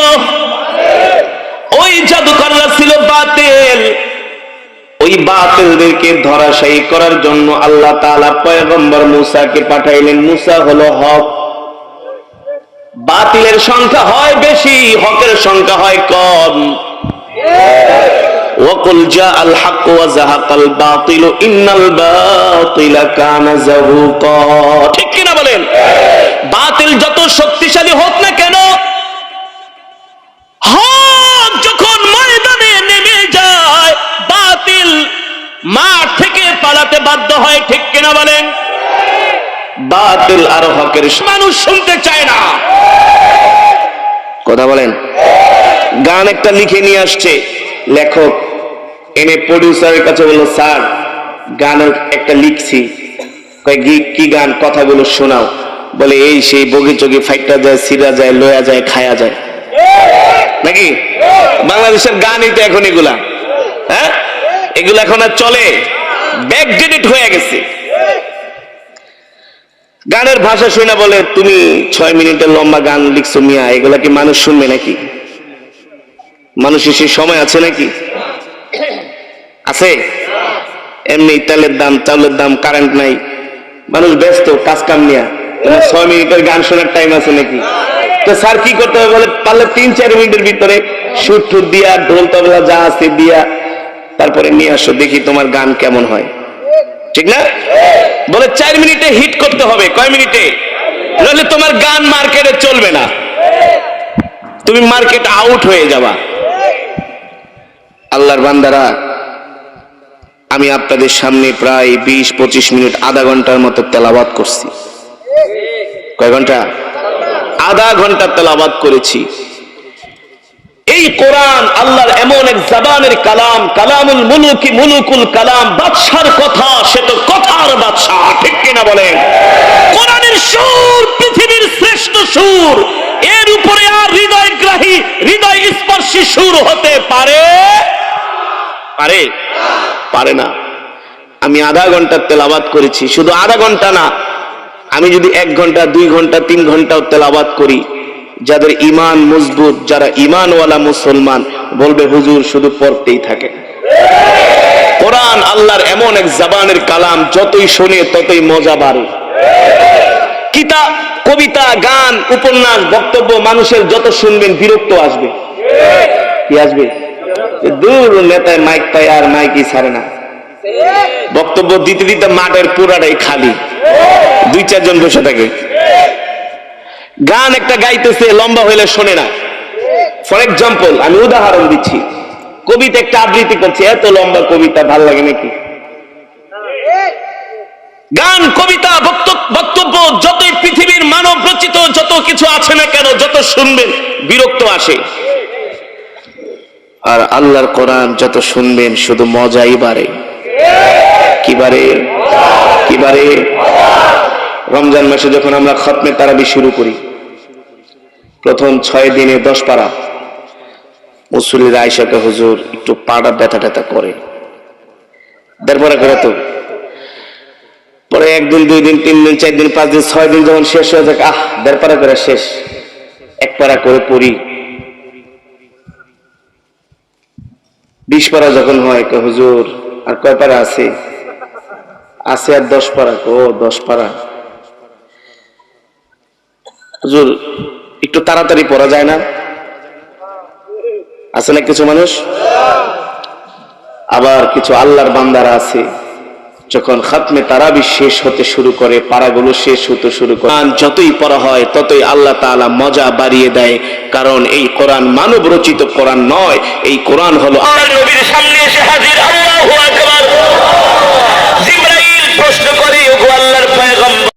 ওই জাদুকররা ছিল বাতিল। ওই বাতিলদেরকে ধরাশায়ী করার জন্য আল্লাহ তাআলা পয়গম্বর মুসাকে পাঠাইলেন। মুসা হলো হক। বাতিলের সংখ্যা হয় বেশি, হকের সংখ্যা হয় কম। ওয়াকুল জাআল হক ওয়া যাহাকাল বাতিল ইন্নাল বাতিলা কানা যাহুকা। ঠিক কি না বলেন? বাতিল যত শক্তিশালী হোক না কেন, হক যখন ময়দানে নেমে যায় বাতিল মাঠ থেকে পালাতে বাধ্য হয়। ঠিক কিনা বলেন? বাতিল আর হকের মানুষ শুনতে চায় না। কথা বলেন। গান একটা লিখে নিয়ে আসছে লেখক, এনে প্রডিউসারের কাছে বলল, স্যার গান একটা লিখছি। কি গান? কথাগুলো শোনাও। বলে এই সেই বগি চগি ফাইটটা যায়, সিরা যায়, লয়া যায়, খায়া যায় নাকি? বাংলাদেশের গানই তো এখন এগুলা। হ্যাঁ, এগুলো এখন আর চলে, ব্যাকডেটেড হয়ে গেছে। গানের ভাষা শুনে বলে তুমি 6 মিনিটের লম্বা গান লিখছো মিয়া, এগুলা কি মানুষ শুনবে নাকি? মানুষের সেই সময় আছে নাকি? আছে? এমনি তেলের দাম, চাউলের দাম, কারেন্ট নাই, মানুষ ব্যস্ত কাজ কাম নিয়ে। 6 মিনিটের গান শোনার টাইম আছে নাকি? তো স্যার কি করতে হবে? বলে পারলে 3-4 মিনিটের ভিতরে সুর টুর দিয়া, ঢোল তবলা যা আছে দিয়া তারপরে নিয়ে আসো, দেখি তোমার গান কেমন হয়। ঠিক না? বলে 4 মিনিটে হিট করতে হবে। কয় মিনিটে? নাহলে তোমার গান মার্কেটে চলবে না, তুমি মার্কেট আউট হয়ে যাবা। আল্লাহর বান্দারা, আমি আপনাদের সামনে প্রায় 20-25 মিনিট, আধা ঘন্টার মতো তেলাওয়াত করছি। কয় ঘন্টা? আধা ঘন্টা তেলাওয়াত করেছি। এই কোরআন আল্লাহর এমন এক জবানের কালাম, কালামুল মুলুকি মুলুকুল কালাম, বাদশার কথা, সে তো কথার বাদশা। ঠিক কিনা বলেন? কোরআনের সুর পৃথিবীর শ্রেষ্ঠ সুর, এর উপরে আর হৃদয়গ্রাহী, হৃদয় স্পর্শী সুর হতে পারে? পারে? পারে না। আমি আধা ঘন্টা তেলাওয়াত করেছি। শুধু আধা ঘন্টা না, আমি যদি 1 ঘন্টা, 2 ঘন্টা, 3 ঘন্টাও তেলাওয়াত করি, যাদের ঈমান মজবুত, যারা ঈমানওয়ালা মুসলমান, বলবে হুজুর শুধু পড়তেই থাকে। কোরআন আল্লাহর এমন এক জবানের কালাম, যতই শুনে ততই মজা বাড়ে। কিতাব, কবিতা, গান, উপন্যাস, বক্তব্য মানুষের যত শুনবেন বিরক্ত আসবে। কি আসবে? দূর নেতায় মাইক পায় আর মাইকই ছাড়ে না। বক্তব্য দিতে দিতে মাঠের পুরাটাই খালি, 2-4 জন বসে থাকে। গান একটা গাইতেছে, লম্বা হইলে শোনে না। ফর এক্সাম্পল, আমি উদাহরণ দিচ্ছি, কবিতা একটা আবৃত্তি করছে, এত লম্বা কবিতা ভাল লাগে নাকি? গান, কবিতা, বক্তব্য, যতই পৃথিবীর মানব রচিত যত কিছু আছে না কেন, যত শুনবেন বিরক্ত আসে। আর আল্লাহর কোরআন যত শুনবেন শুধু মজাই বাড়ে। কি বাড়ে? কি বাড়ে? রমজান মাসে যখন আমরা খতমে তারাবি শুরু করি, প্রথম 6 দিনে 10 পারা, মুসল্লিরা আয়েশাকে, হুজুর একটু পাটা ব্যথা ট্যাথা করে, 1.5 পারা করে। তো পরে 1 দিন 2 দিন 3 দিন 4 দিন 5 দিন 6 দিন যখন শেষ হয়ে যায়, 1.5 পারা করে শেষ, 1 পারা করে পড়ি। 20 পারা যখন হয়, হুজুর আর কয় পারা আছে? আছে আর 10 পারা। ও 10 পারা, হুজুর একটু তাড়াতাড়ি পড়া যায় না? আছে না কিছু মানুষ? আবার কিছু আল্লাহর বান্দারা আছে, যখন খাতমে তারাবি শেষ হতে শুরু করে, পারাগুলো শেষ হতে শুরু করে, যতই পড়া হয় ততই আল্লাহ তাআলা মজা বাড়িয়ে দেয়। কারণ এই কোরআন মানব রচিত কোরআন নয়, এই কোরআন হলো নবীর সামনে এসে হাজির। আল্লাহু আকবার।